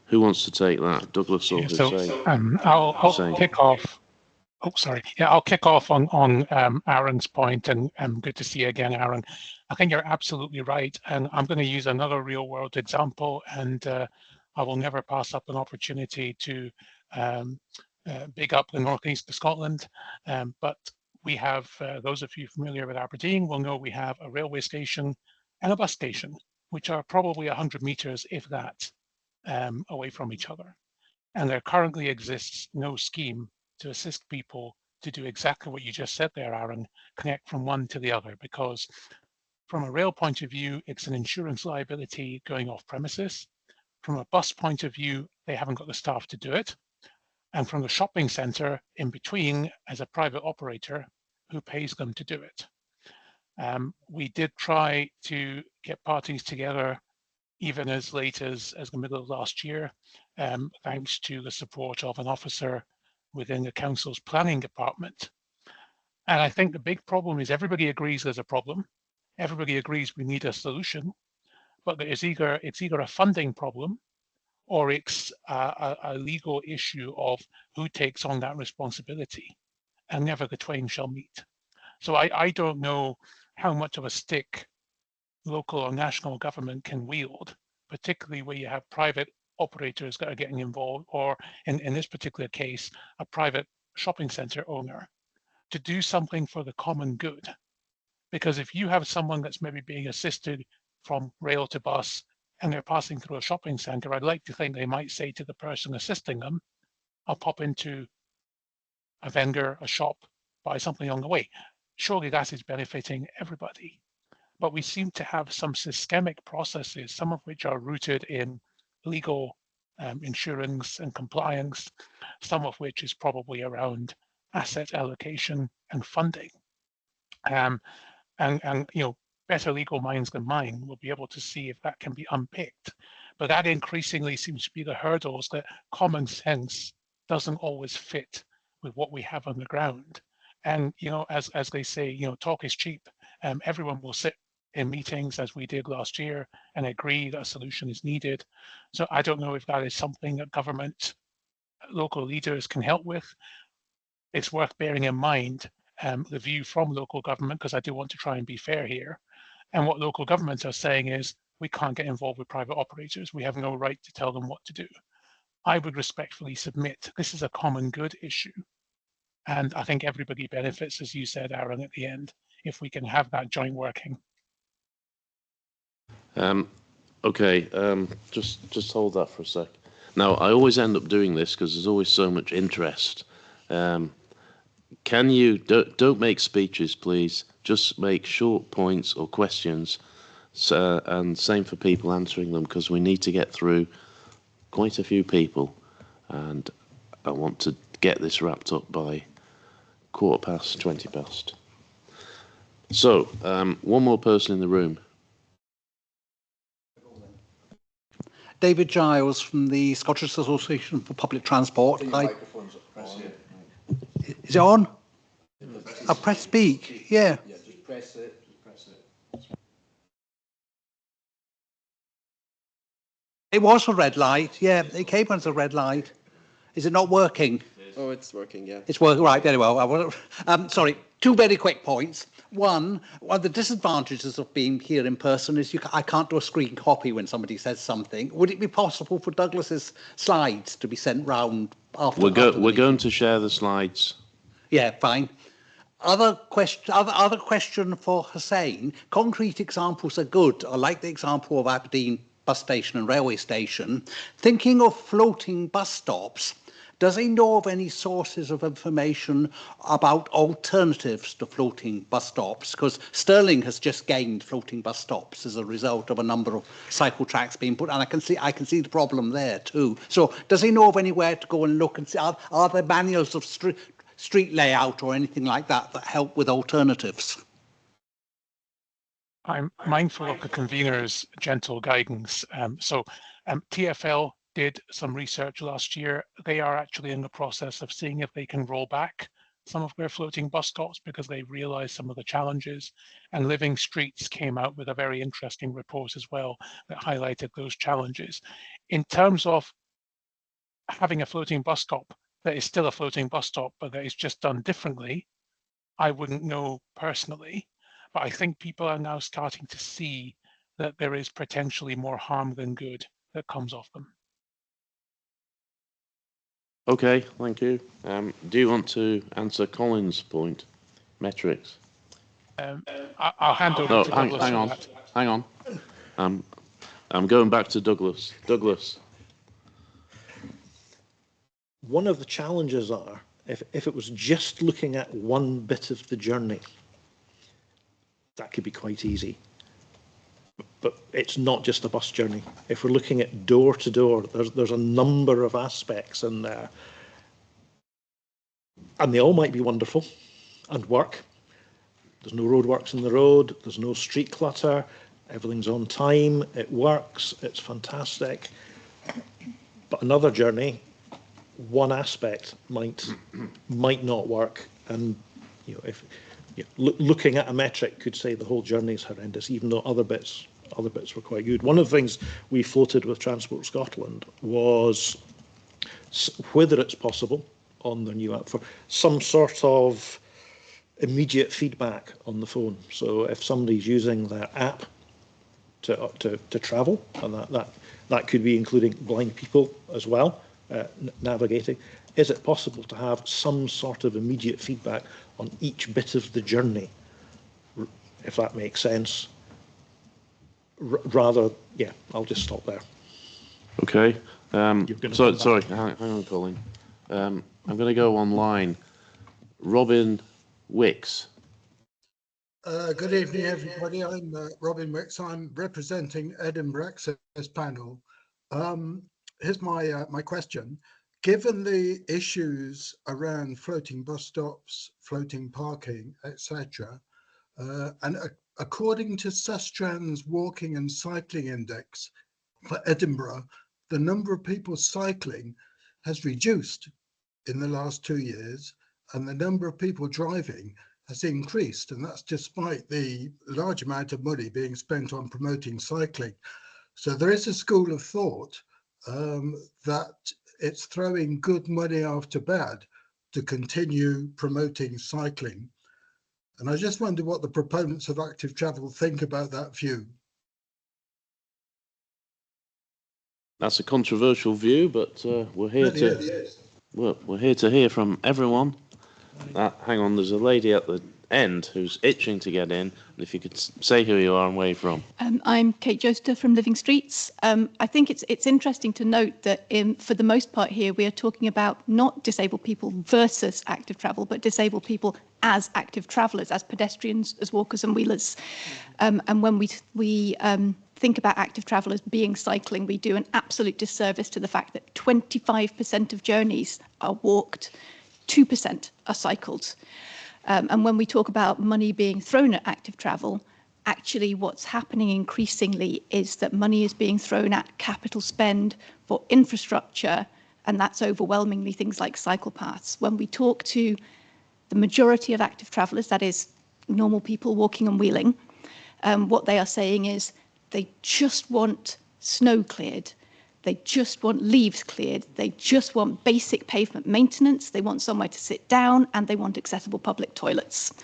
[SPEAKER 1] who wants to take that, Douglas or Hussein?
[SPEAKER 3] I'll kick off. Oh, sorry. Yeah, I'll kick off on Aaron's point, and good to see you again, Aaron. I think you're absolutely right, and I'm going to use another real-world example, and I will never pass up an opportunity to big up the northeast of Scotland. But we have, those of you familiar with Aberdeen will know we have a railway station and a bus station, which are probably 100 metres, if that, away from each other. And there currently exists no scheme to assist people to do exactly what you just said there, Aaron, connect from one to the other, because from a rail point of view, it's an insurance liability going off premises. From a bus point of view, they haven't got the staff to do it. And from the shopping centre in between, as a private operator, who pays them to do it. We did try to get parties together even as late as the middle of last year, thanks to the support of an officer within the council's planning department. And I think the big problem is everybody agrees there's a problem. Everybody agrees we need a solution, but it's either a funding problem or it's a legal issue of who takes on that responsibility, and never the twain shall meet. So I don't know how much of a stick local or national government can wield, particularly where you have private operators that are getting involved, or in this particular case, a private shopping center owner, to do something for the common good. Because if you have someone that's maybe being assisted from rail to bus and they're passing through a shopping center, I'd like to think they might say to the person assisting them, I'll pop into a vendor, a shop, buy something on the way. Surely that is benefiting everybody. But we seem to have some systemic processes, some of which are rooted in legal insurance and compliance, some of which is probably around asset allocation and funding. And you know, better legal minds than mine will be able to see if that can be unpicked. But that increasingly seems to be the hurdles that common sense doesn't always fit with what we have on the ground. And you know, as they say, you know, talk is cheap. Everyone will sit in meetings, as we did last year, and agree that a solution is needed. So I don't know if that is something that government, local leaders can help with. It's worth bearing in mind the view from local government, because I do want to try and be fair here. And what local governments are saying is, we can't get involved with private operators. We have no right to tell them what to do. I would respectfully submit this is a common good issue. And I think everybody benefits, as you said, Aaron, at the end, if we can have that joint working.
[SPEAKER 1] Okay, just hold that for a sec. Now, I always end up doing this because there's always so much interest. Can you, don't make speeches, please. Just make short points or questions. So, and same for people answering them, because we need to get through quite a few people. And I want to get this wrapped up by 20:15. So, one more person in the room.
[SPEAKER 7] David Giles from the Scottish Association for Public Transport. Is it on? I press speak, yeah.
[SPEAKER 8] Yeah, just press it.
[SPEAKER 7] It was a red light, yeah, it came as a red light. Is it not working?
[SPEAKER 5] Oh, it's working, yeah.
[SPEAKER 7] It's working, right, very well. Sorry, two very quick points. One of the disadvantages of being here in person is I can't do a screen copy when somebody says something. Would it be possible for Douglas's slides to be sent round after?
[SPEAKER 1] We're going to share the slides.
[SPEAKER 7] Yeah, fine. Other question for Hussein. Concrete examples are good. I like the example of Aberdeen bus station and railway station. Thinking of floating bus stops, does he know of any sources of information about alternatives to floating bus stops? Because Stirling has just gained floating bus stops as a result of a number of cycle tracks being put, and I can see the problem there too. So does he know of anywhere to go and look and see? Are there manuals of street layout or anything like that that help with alternatives?
[SPEAKER 3] I'm mindful of the convener's gentle guidance. TfL did some research last year. They are actually in the process of seeing if they can roll back some of their floating bus stops because they realize some of the challenges. And Living Streets came out with a very interesting report as well that highlighted those challenges. In terms of having a floating bus stop that is still a floating bus stop, but that is just done differently, I wouldn't know personally. But I think people are now starting to see that there is potentially more harm than good that comes off them.
[SPEAKER 1] Okay, thank you. Do you want to answer Colin's point? Metrics.
[SPEAKER 3] I'll hand over to Douglas.
[SPEAKER 1] Hang on. I'm going back to Douglas. Douglas.
[SPEAKER 4] one of the challenges are, if it was just looking at one bit of the journey, that could be quite easy. But it's not just a bus journey. If we're looking at door to door, there's a number of aspects in there. And they all might be wonderful and work. There's no roadworks in the road, there's no street clutter, everything's on time, it works, it's fantastic. But another journey, one aspect might not work, and if looking at a metric could say the whole journey is horrendous, even though other bits were quite good. One of the things we floated with Transport Scotland was whether it's possible on the new app for some sort of immediate feedback on the phone. So if somebody's using their app to travel, and that could be including blind people as well, navigating, is it possible to have some sort of immediate feedback on each bit of the journey, if that makes sense? Rather, yeah, I'll just stop there.
[SPEAKER 1] Okay. Sorry, hang on, Colin. I'm going to go online. Robin Wicks.
[SPEAKER 8] Good evening, everybody. I'm Robin Wicks. I'm representing Edinburgh Access Panel. Here's my question. Given the issues around floating bus stops, floating parking, etc., and according to Sustrans Walking and Cycling Index for Edinburgh, the number of people cycling has reduced in the last 2 years, and the number of people driving has increased, and that's despite the large amount of money being spent on promoting cycling. So there is a school of thought that it's throwing good money after bad to continue promoting cycling. And I just wonder what the proponents of active travel think about that view.
[SPEAKER 1] That's a controversial view, but we're here we're here to hear from everyone. Hang on, there's a lady at the end who's itching to get in. If you could say who you are and where you're from.
[SPEAKER 9] I'm Kate Joester from Living Streets. I think it's interesting to note that for the most part here, we are talking about not disabled people versus active travel, but disabled people as active travellers, as pedestrians, as walkers and wheelers. And when we think about active travellers being cycling, we do an absolute disservice to the fact that 25% of journeys are walked, 2% are cycled. And when we talk about money being thrown at active travel, actually what's happening increasingly is that money is being thrown at capital spend for infrastructure, and that's overwhelmingly things like cycle paths. When we talk to the majority of active travellers, that is normal people walking and wheeling, what they are saying is they just want snow cleared. They just want leaves cleared. They just want basic pavement maintenance. They want somewhere to sit down, and they want accessible public toilets.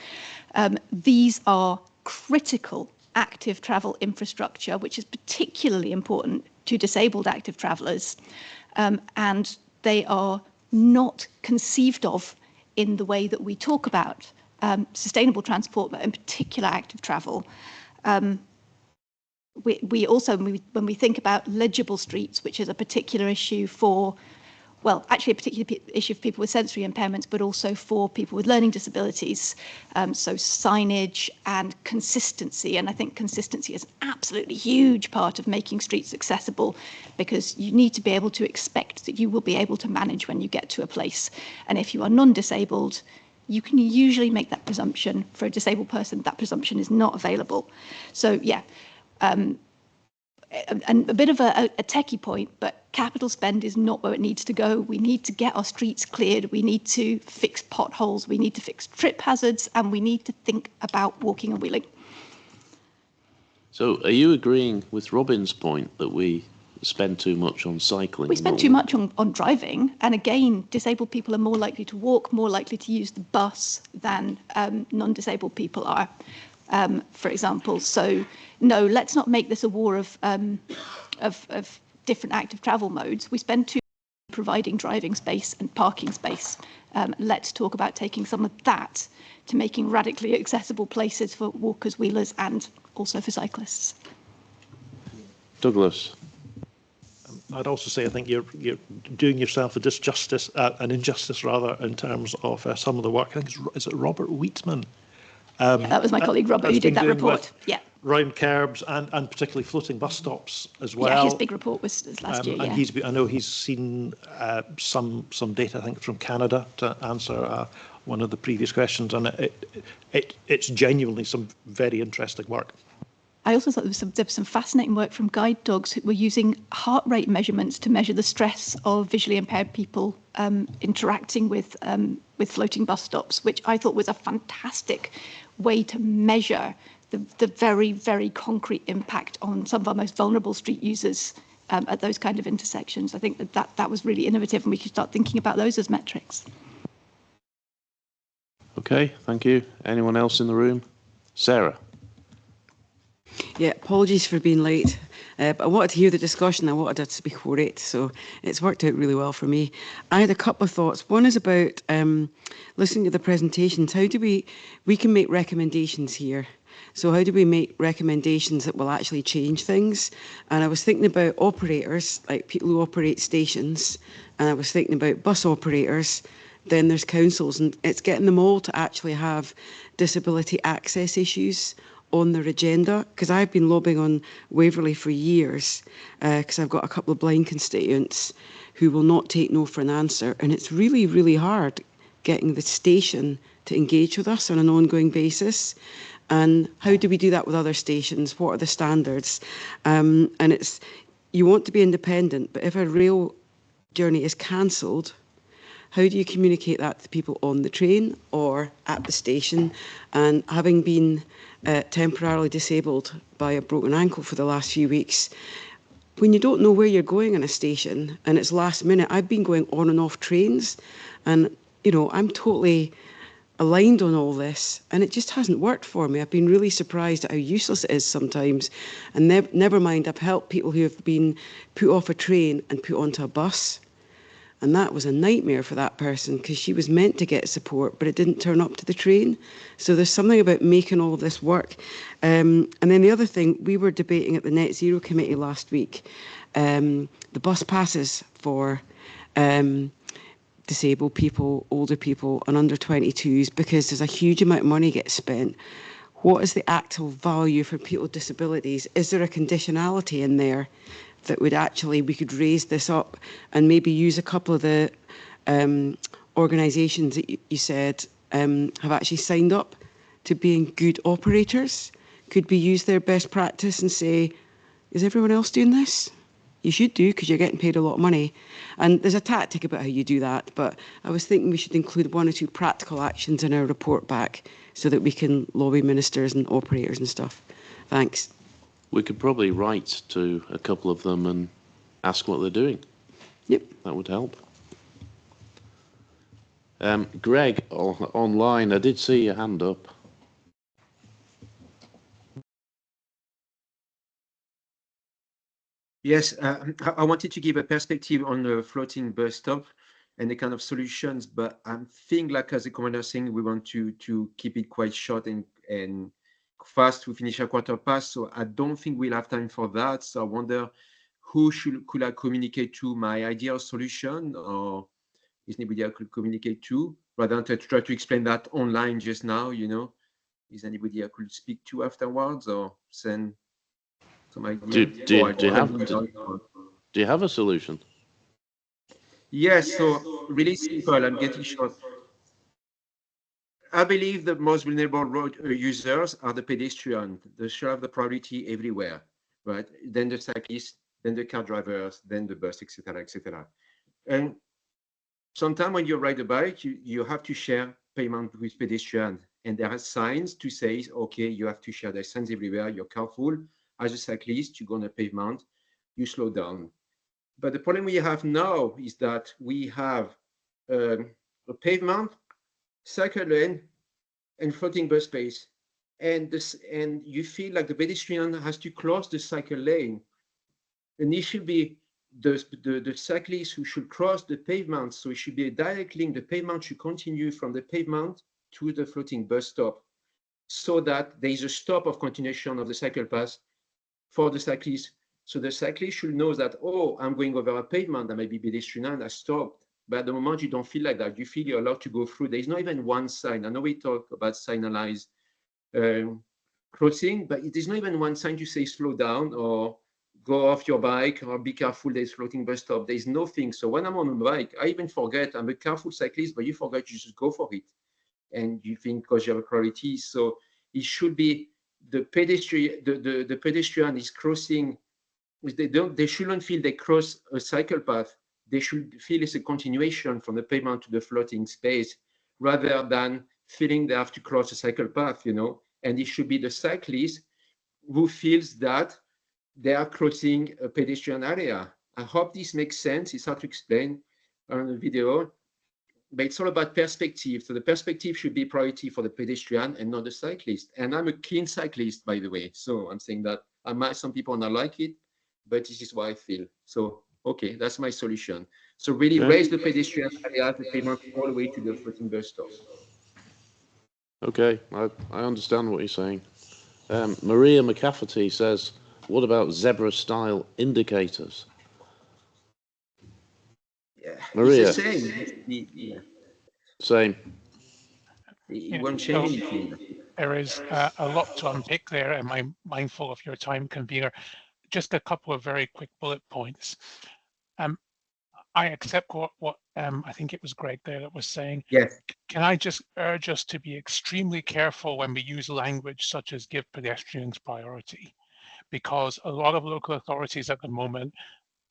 [SPEAKER 9] These are critical active travel infrastructure, which is particularly important to disabled active travellers. And they are not conceived of in the way that we talk about sustainable transport, but in particular active travel. We also, when we think about legible streets, which is a particular issue for, well, actually a particular issue for people with sensory impairments, but also for people with learning disabilities. So signage and consistency, and I think consistency is an absolutely huge part of making streets accessible, because you need to be able to expect that you will be able to manage when you get to a place. And if you are non-disabled, you can usually make that presumption. For a disabled person, that presumption is not available. So yeah. And a bit of a techie point, but capital spend is not where it needs to go. We need to get our streets cleared. We need to fix potholes. We need to fix trip hazards, and we need to think about walking and wheeling.
[SPEAKER 1] So are you agreeing with Robin's point that we spend too much on cycling?
[SPEAKER 9] We spend too much on driving. And again, disabled people are more likely to walk, more likely to use the bus than non-disabled people are. For example. So no, let's not make this a war of different active travel modes. We spend too much providing driving space and parking space. Let's talk about taking some of that to making radically accessible places for walkers, wheelers, and also for cyclists.
[SPEAKER 1] Douglas.
[SPEAKER 4] I'd also say I think you're doing yourself a disjustice, an injustice rather, in terms of some of the work. I think is it Robert Wheatman?
[SPEAKER 9] Yeah, that was my colleague Robert who did that report. Yeah.
[SPEAKER 4] Round curbs and particularly floating bus stops as well.
[SPEAKER 9] Yeah, his big report was last year.
[SPEAKER 4] And
[SPEAKER 9] yeah.
[SPEAKER 4] I know he's seen some data, I think, from Canada to answer one of the previous questions, and it's genuinely some very interesting work.
[SPEAKER 9] I also thought there was some fascinating work from guide dogs who were using heart rate measurements to measure the stress of visually impaired people interacting with floating bus stops, which I thought was a fantastic way to measure the very, very concrete impact on some of our most vulnerable street users at those kind of intersections. I think that was really innovative, and we could start thinking about those as metrics.
[SPEAKER 1] Okay, thank you. Anyone else in the room? Sarah.
[SPEAKER 10] Yeah, apologies for being late, but I wanted to hear the discussion. I wanted to speak before 8, so it's worked out really well for me. I had a couple of thoughts. One is about listening to the presentations. How do we can make recommendations here? So how do we make recommendations that will actually change things? And I was thinking about operators, like people who operate stations, and I was thinking about bus operators. Then there's councils, and it's getting them all to actually have disability access issues on their agenda, because I've been lobbying on Waverley for years, because I've got a couple of blind constituents who will not take no for an answer, and it's really, really hard getting the station to engage with us on an ongoing basis. And how do we do that with other stations? What are the standards? And it's, you want to be independent, but if a rail journey is cancelled, how do you communicate that to people on the train or at the station? And having been temporarily disabled by a broken ankle for the last few weeks, when you don't know where you're going in a station and it's last minute, I've been going on and off trains, and you know, I'm totally aligned on all this, and it just hasn't worked for me. I've been really surprised at how useless it is sometimes. And never mind, I've helped people who have been put off a train and put onto a bus. And that was a nightmare for that person, because she was meant to get support, but it didn't turn up to the train. So there's something about making all of this work. And then the other thing, we were debating at the Net Zero Committee last week, the bus passes for disabled people, older people and under 22s, because there's a huge amount of money gets spent. What is the actual value for people with disabilities? Is there a conditionality in there that would actually, we could raise this up and maybe use a couple of the organisations that you said have actually signed up to being good operators? Could we use their best practice and say, is everyone else doing this? You should do, because you're getting paid a lot of money. And there's a tactic about how you do that, but I was thinking we should include 1 or 2 practical actions in our report back so that we can lobby ministers and operators and stuff. Thanks.
[SPEAKER 1] We could probably write to a couple of them and ask what they're doing.
[SPEAKER 10] Yep.
[SPEAKER 1] That would help. Greg, online, I did see your hand up.
[SPEAKER 2] Yes, I wanted to give a perspective on the floating bus stop and the kind of solutions, but I think, like as the commander saying, we want to keep it quite short and fast to finish a quarter past. So I don't think we'll have time for that. So I wonder who could I communicate to my ideal solution, or is anybody I could communicate to, rather than to try to explain that online just now, you know? Is anybody I could speak to afterwards or send some idea?
[SPEAKER 1] Do you have a solution?
[SPEAKER 2] Yes, so really simple, I'm getting short. I believe the most vulnerable road users are the pedestrians. They should have the priority everywhere, right? Then the cyclists, then the car drivers, then the bus, etc., etc. And sometimes when you ride a bike, you have to share payment with pedestrians, and there are signs to say, okay, you have to share. There's signs everywhere. You're careful. As a cyclist, you go on a pavement, you slow down. But the problem we have now is that we have a pavement, cycle lane, and floating bus space. And you feel like the pedestrian has to cross the cycle lane. And it should be the cyclist who should cross the pavement. So it should be a direct link. The pavement should continue from the pavement to the floating bus stop, so that there is a stop of continuation of the cycle path for the cyclist So the cyclist should know that, oh, I'm going over a pavement, there may be pedestrian, I stopped. But at the moment you don't feel like that, you feel you're allowed to go through. There's not even one sign. I know we talk about signalized crossing, but there's not even one sign to say slow down or go off your bike or be careful, there's floating bus stop. There's nothing. So when I'm on a bike, I even forget, I'm a careful cyclist, but you forget to just go for it. And you think because you have a priority. So it should be the pedestrian, the pedestrian is crossing. They shouldn't feel they cross a cycle path. They should feel it's a continuation from the pavement to the floating space rather than feeling they have to cross a cycle path, you know. And it should be the cyclist who feels that they are crossing a pedestrian area. I hope this makes sense. It's hard to explain on the video, but it's all about perspective. So the perspective should be priority for the pedestrian and not the cyclist. And I'm a keen cyclist, by the way. So I'm saying that some people not like it, but this is what I feel. So, okay, that's my solution. So really raise the pedestrian area, the pavement all the way to the floating bus stop.
[SPEAKER 1] Okay, I understand what you're saying. Maria McCafferty says, what about zebra-style indicators?
[SPEAKER 2] Yeah,
[SPEAKER 1] Maria.
[SPEAKER 2] it's the same. Yeah.
[SPEAKER 1] Same.
[SPEAKER 2] It won't change anything.
[SPEAKER 3] There is a lot to unpick there, and I'm mindful of your time, convener. Just a couple of very quick bullet points. I accept what I think it was Greg there that was saying.
[SPEAKER 2] Yes.
[SPEAKER 3] Can I just urge us to be extremely careful when we use language such as give pedestrians priority? Because a lot of local authorities at the moment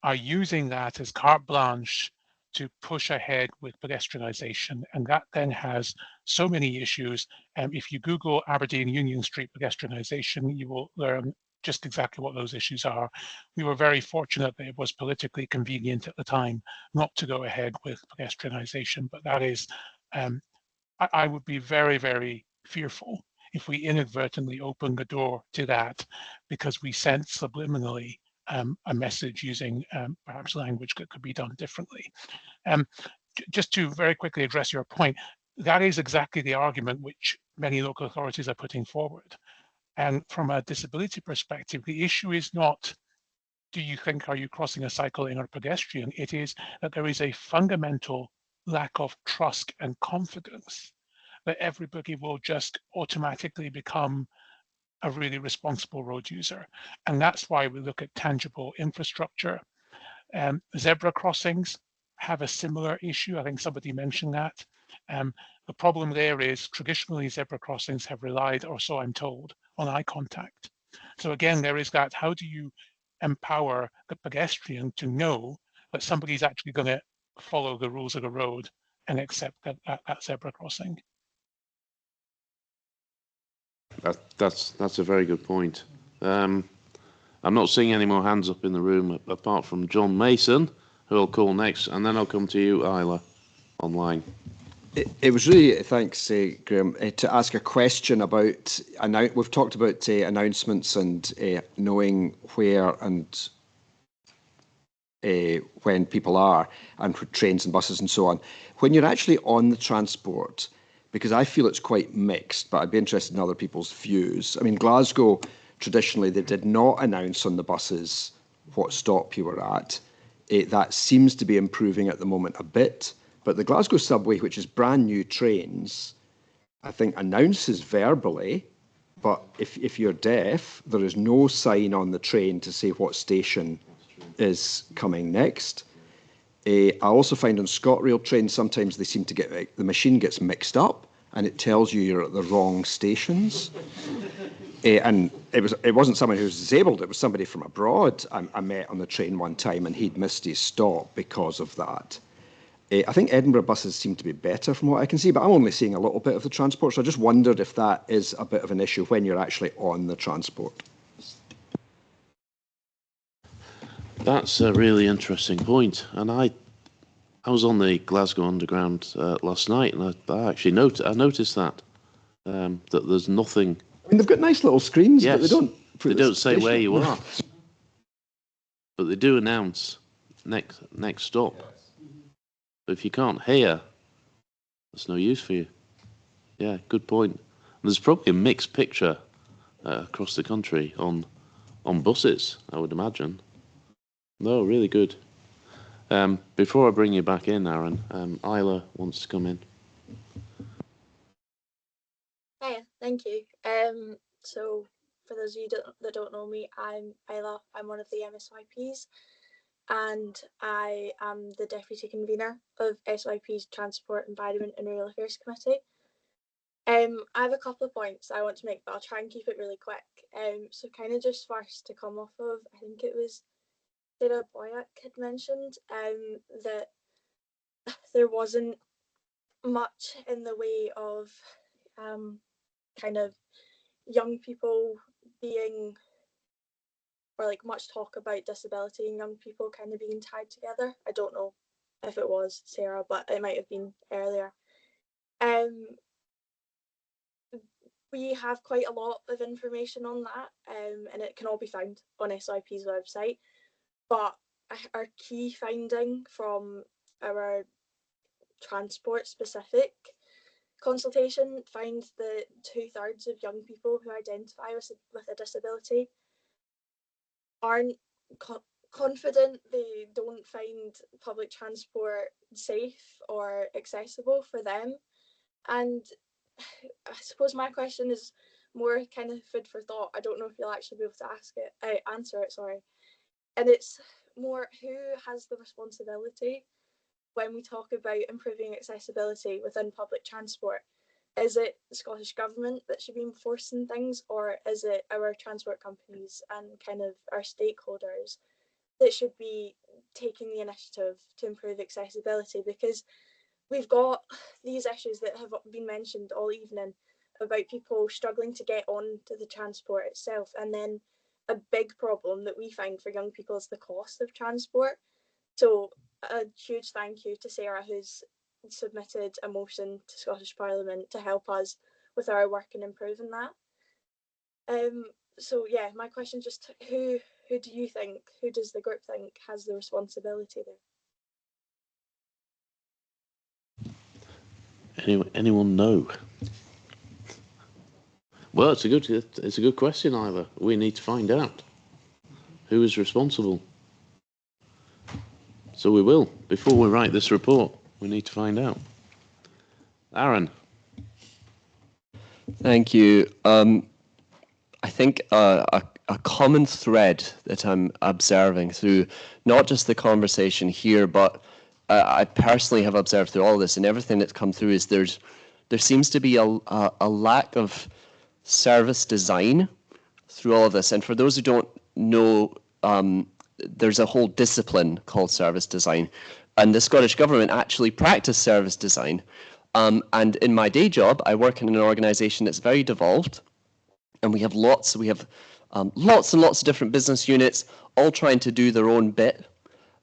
[SPEAKER 3] are using that as carte blanche to push ahead with pedestrianisation, and that then has so many issues. If you Google Aberdeen Union Street pedestrianisation, you will learn just exactly what those issues are. We were very fortunate that it was politically convenient at the time not to go ahead with pedestrianisation, but that is, I would be very, very fearful if we inadvertently open the door to that because we sent subliminally a message using perhaps language that could be done differently. Just to very quickly address your point, that is exactly the argument which many local authorities are putting forward. And from a disability perspective, the issue is not, do you think, are you crossing a cycling or pedestrian? It is that there is a fundamental lack of trust and confidence that everybody will just automatically become a really responsible road user. And that's why we look at tangible infrastructure. Zebra crossings have a similar issue. I think somebody mentioned that. The problem there is traditionally zebra crossings have relied, or so I'm told, on eye contact. So again, there is that, how do you empower the pedestrian to know that somebody's actually going to follow the rules of the road and accept that zebra crossing?
[SPEAKER 1] That's a very good point. I'm not seeing any more hands up in the room apart from John Mason, who I'll call next, and then I'll come to you, Isla, online.
[SPEAKER 11] It was really, thanks, Graham, to ask a question about, we've talked about announcements and knowing where and when people are, and trains and buses and so on. When you're actually on the transport, because I feel it's quite mixed, but I'd be interested in other people's views. I mean, Glasgow, traditionally, they did not announce on the buses what stop you were at. That seems to be improving at the moment a bit. But the Glasgow subway, which is brand new trains, I think announces verbally, but if you're deaf, there is no sign on the train to say what station is coming next. I also find on ScotRail trains, sometimes they seem to get, the machine gets mixed up and it tells you you're at the wrong stations. And it wasn't someone who was disabled, it was somebody from abroad I met on the train one time, and he'd missed his stop because of that. I think Edinburgh buses seem to be better from what I can see, but I'm only seeing a little bit of the transport, so I just wondered if that is a bit of an issue when you're actually on the transport.
[SPEAKER 1] That's a really interesting point, and I was on the Glasgow Underground last night, and I actually noticed that that there's nothing.
[SPEAKER 11] I mean, they've got nice little screens,
[SPEAKER 1] yes,
[SPEAKER 11] but they don't
[SPEAKER 1] say where you are, but they do announce next stop. But if you can't hear, there's no use for you. Yeah, good point. There's probably a mixed picture across the country on buses, I would imagine. No, really good. Before I bring you back in, Aaron, Isla wants to come in.
[SPEAKER 12] Hiya, thank you. So for those of you that don't know me, I'm Isla. I'm one of the MSYPs, and I am the deputy convener of SYP's Transport, Environment and Rural Affairs Committee. I have a couple of points I want to make, but I'll try and keep it really quick. So kind of just first to come off of, I think it was Sarah Boyack had mentioned that there wasn't much in the way of kind of young people being, or like much talk about disability and young people kind of being tied together. I don't know if it was Sarah, but it might have been earlier. We have quite a lot of information on that, and it can all be found on SIP's website. But our key finding from our transport specific consultation finds that 2/3 of young people who identify with a disability aren't confident, they don't find public transport safe or accessible for them. And I suppose my question is more kind of food for thought. I don't know if you'll actually be able to answer it, sorry. And it's more, who has the responsibility when we talk about improving accessibility within public transport? Is it the Scottish Government that should be enforcing things, or is it our transport companies and kind of our stakeholders that should be taking the initiative to improve accessibility? Because we've got these issues that have been mentioned all evening about people struggling to get on to the transport itself. And then a big problem that we find for young people is the cost of transport. So a huge thank you to Sarah, who's submitted a motion to Scottish Parliament to help us with our work in improving that. So yeah, my question is just who do you think, who does the group think has the responsibility there?
[SPEAKER 1] Anyone know? Well, it's a good question, Isla. We need to find out who is responsible. So we will. Before we write this report, we need to find out. Aaron.
[SPEAKER 5] Thank you. I think a common thread that I'm observing through not just the conversation here, but I personally have observed through all of this and everything that's come through is there seems to be a lack of service design through all of this. And for those who don't know, there's a whole discipline called service design, and the Scottish Government actually practice service design. And in my day job, I work in an organisation that's very devolved, and we have lots and lots of different business units, all trying to do their own bit.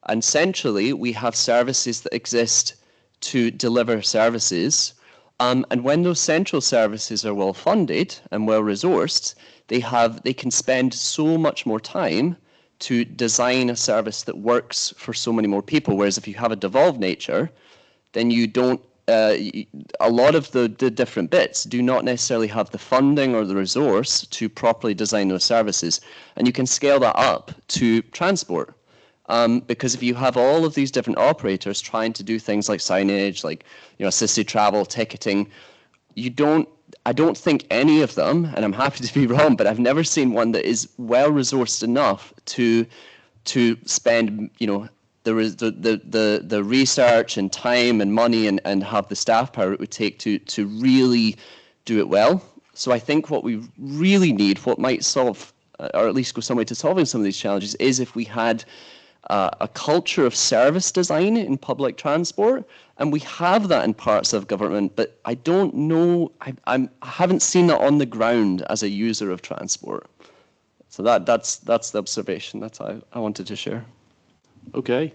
[SPEAKER 5] And centrally, we have services that exist to deliver services. And when those central services are well funded and well resourced, they can spend so much more time to design a service that works for so many more people. Whereas if you have a devolved nature, then you don't, a lot of the different bits do not necessarily have the funding or the resource to properly design those services. And you can scale that up to transport. Because if you have all of these different operators trying to do things like signage, like assisted travel, ticketing, I don't think any of them, and I'm happy to be wrong, but I've never seen one that is well resourced enough to spend the research and time and money and have the staff power it would take to really do it well. So I think what we really need, what might solve, or at least go some way to solving some of these challenges, is if we had a culture of service design in public transport, and we have that in parts of government, but I don't know, I haven't seen that on the ground as a user of transport. So that's the observation that I wanted to share.
[SPEAKER 1] Okay.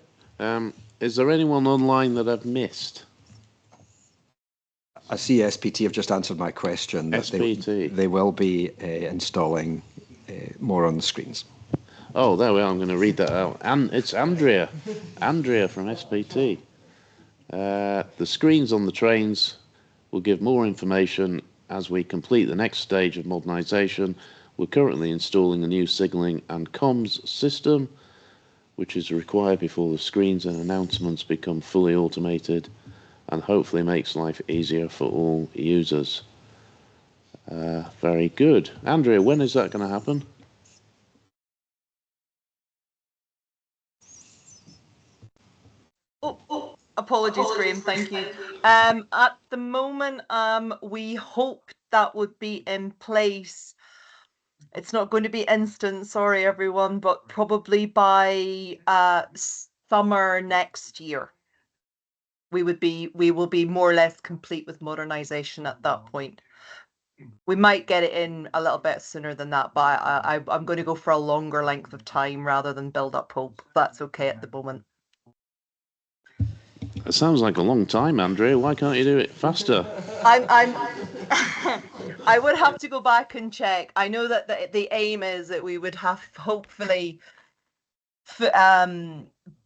[SPEAKER 1] Is there anyone online that I've missed?
[SPEAKER 11] I see SPT have just answered my question.
[SPEAKER 1] SPT.
[SPEAKER 11] They will be installing more on the screens.
[SPEAKER 1] Oh, there we are. I'm going to read that out. And it's Andrea. Andrea from SPT. The screens on the trains will give more information as we complete the next stage of modernisation. We're currently installing a new signalling and comms system. which is required before the screens and announcements become fully automated and hopefully makes life easier for all users. Very good. Andrea, when is that going to happen?
[SPEAKER 13] Apologies, Graham, thank you. At the moment, we hope that would be in place. It's not going to be instant, sorry everyone, but probably by summer next year. We will be more or less complete with modernisation at that point. We might get it in a little bit sooner than that, but I'm going to go for a longer length of time rather than build up hope. That's okay at the moment.
[SPEAKER 1] It sounds like a long time, Andrea. Why can't you do it faster?
[SPEAKER 13] I would have to go back and check. I know that the aim is that we would have hopefully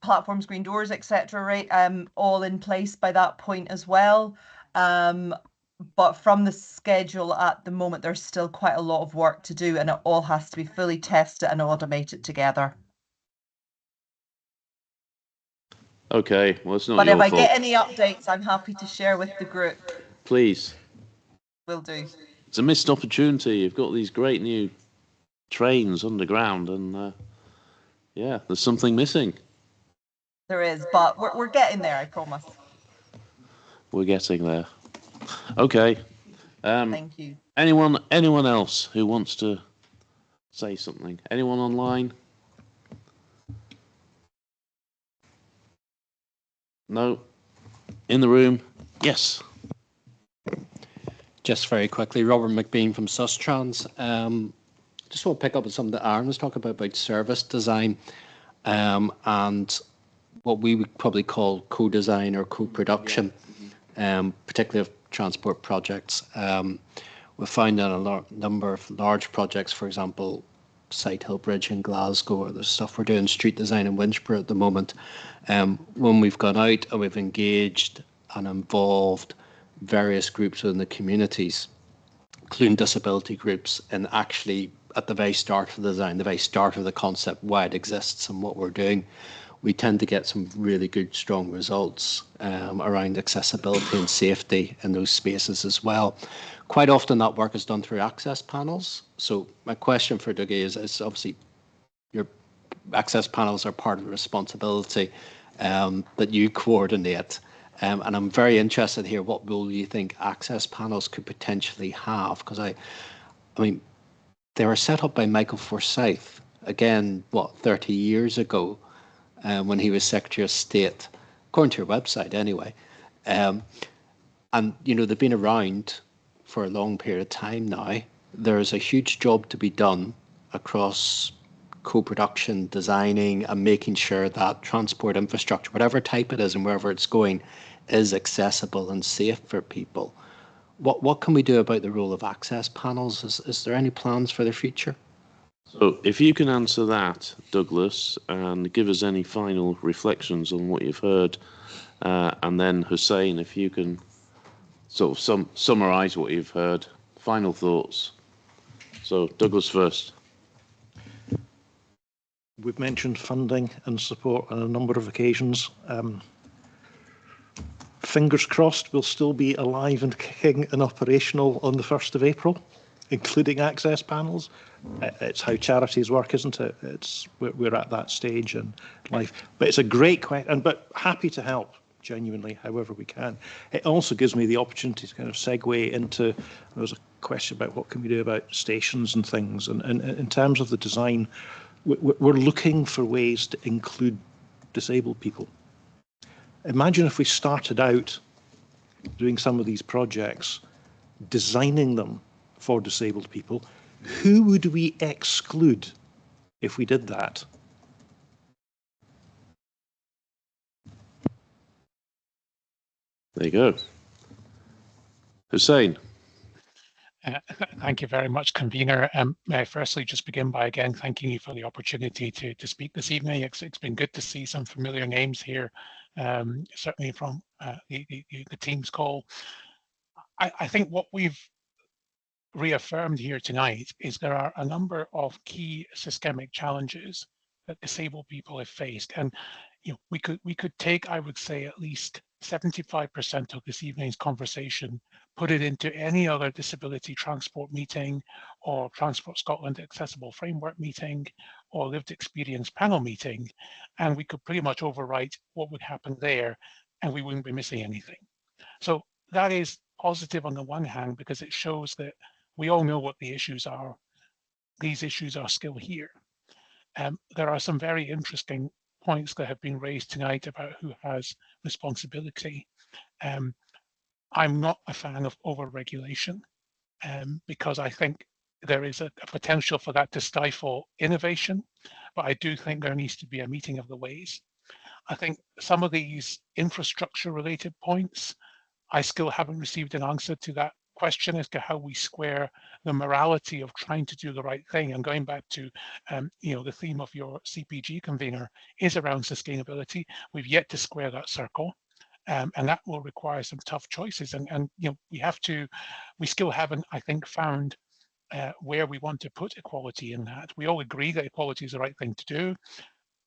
[SPEAKER 13] platforms, green doors, etc., right, all in place by that point as well. But from the schedule at the moment, there's still quite a lot of work to do, and it all has to be fully tested and automated together.
[SPEAKER 1] Okay, well, it's not
[SPEAKER 13] but
[SPEAKER 1] your
[SPEAKER 13] if
[SPEAKER 1] fault.
[SPEAKER 13] I get any updates, I'm happy to share with the group.
[SPEAKER 1] Please.
[SPEAKER 13] Will do.
[SPEAKER 1] It's a missed opportunity. You've got these great new trains underground, and yeah, there's something missing.
[SPEAKER 13] There is, but we're getting there, I promise.
[SPEAKER 1] We're getting there. Okay.
[SPEAKER 13] Thank you.
[SPEAKER 1] Anyone else who wants to say something? Anyone online? No? In the room? Yes.
[SPEAKER 14] Just very quickly, Robert McBean from Sustrans. Just want to pick up on something that Aaron was talking about service design and what we would probably call co-design or co-production, particularly of transport projects. We've found that a number of large projects, for example, Sighthill Bridge in Glasgow, or the stuff we're doing street design in Winchburg at the moment, when we've gone out and we've engaged and involved various groups within the communities, including disability groups, and actually at the very start of the design, the very start of the concept, why it exists and what we're doing, we tend to get some really good, strong results around accessibility and safety in those spaces as well. Quite often that work is done through access panels. So my question for Dougie is obviously your access panels are part of the responsibility that you coordinate. And I'm very interested here, what role you think access panels could potentially have? Because I mean, they were set up by Michael Forsyth, again, 30 years ago, when he was Secretary of State, according to your website anyway. And, you know, they've been around for a long period of time now. There's a huge job to be done across co-production, designing, and making sure that transport infrastructure, whatever type it is and wherever it's going, is accessible and safe for people. What can we do about the role of access panels? Is there any plans for the future?
[SPEAKER 1] So if you can answer that, Douglas, and give us any final reflections on what you've heard, and then Hussein, if you can sort of summarise what you've heard, final thoughts. So Douglas first.
[SPEAKER 4] We've mentioned funding and support on a number of occasions. Fingers crossed we'll still be alive and kicking and operational on the 1st of April, including access panels. It's how charities work, isn't it? We're at that stage in life. But it's a great question, but happy to help, genuinely, however we can. It also gives me the opportunity to kind of segue into, there was a question about what can we do about stations and things. And in terms of the design, we're looking for ways to include disabled people. Imagine if we started out doing some of these projects, designing them for disabled people. Who would we exclude if we did that?
[SPEAKER 1] There you go. Hussein.
[SPEAKER 3] Thank you very much, convener. May I firstly just begin by again thanking you for the opportunity to speak this evening. It's been good to see some familiar names here, certainly from the team's call. I think what we've reaffirmed here tonight is there are a number of key systemic challenges that disabled people have faced. And we could take, I would say, at least 75% of this evening's conversation, put it into any other disability transport meeting or Transport Scotland Accessible Framework meeting or lived experience panel meeting, and we could pretty much overwrite what would happen there and we wouldn't be missing anything. So that is positive on the one hand, because it shows that we all know what the issues are. These issues are still here. There are some very interesting points that have been raised tonight about who has responsibility. I'm not a fan of over-regulation because I think there is a potential for that to stifle innovation, but I do think there needs to be a meeting of the ways. I think some of these infrastructure-related points, I still haven't received an answer to that question as to how we square the morality of trying to do the right thing. And going back to, the theme of your CPG convener is around sustainability. We've yet to square that circle. And that will require some tough choices. And we still haven't, I think, found where we want to put equality in that. We all agree that equality is the right thing to do.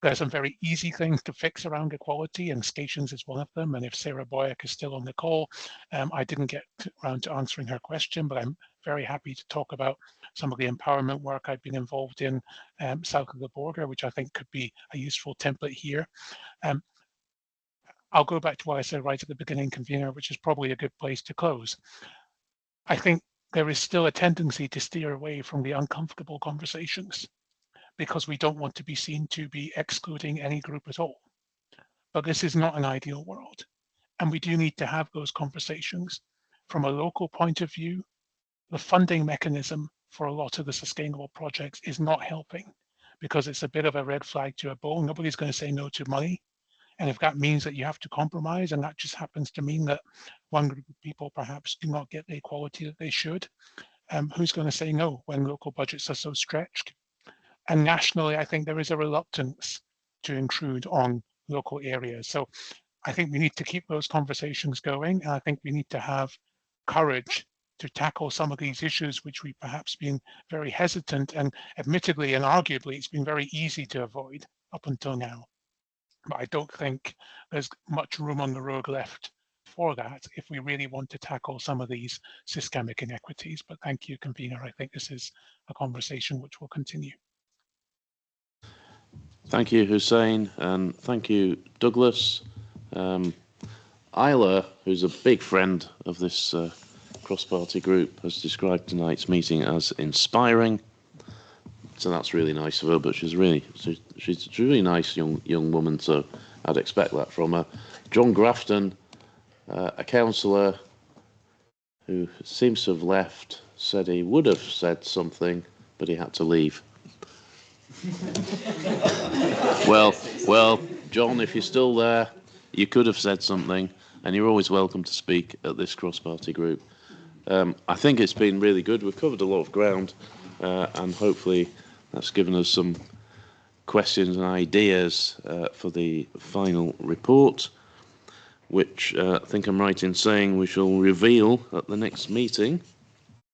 [SPEAKER 3] There's some very easy things to fix around equality, and stations is one of them. And if Sarah Boyack is still on the call, I didn't get around to answering her question, but I'm very happy to talk about some of the empowerment work I've been involved in south of the border, which I think could be a useful template here. I'll go back to what I said right at the beginning, convener, which is probably a good place to close. I think there is still a tendency to steer away from the uncomfortable conversations because we don't want to be seen to be excluding any group at all. But this is not an ideal world. And we do need to have those conversations. From a local point of view, the funding mechanism for a lot of the sustainable projects is not helping because it's a bit of a red flag to a bull. Nobody's going to say no to money. And if that means that you have to compromise, and that just happens to mean that one group of people perhaps do not get the equality that they should, who's going to say no when local budgets are so stretched? And nationally, I think there is a reluctance to intrude on local areas. So I think we need to keep those conversations going. And I think we need to have courage to tackle some of these issues, which we've perhaps been very hesitant, and admittedly and arguably, it's been very easy to avoid up until now. But I don't think there's much room on the road left for that if we really want to tackle some of these systemic inequities. But thank you, convener. I think this is a conversation which will continue.
[SPEAKER 1] Thank you, Hussein, and thank you, Douglas. Isla, who's a big friend of this cross-party group, has described tonight's meeting as inspiring. So that's really nice of her, but she's a really nice young woman, so I'd expect that from her. John Grafton, a councillor who seems to have left, said he would have said something, but he had to leave. Well, John, if you're still there, you could have said something, and you're always welcome to speak at this cross-party group. I think it's been really good. We've covered a lot of ground, and hopefully that's given us some questions and ideas for the final report, which I think I'm right in saying we shall reveal at the next meeting.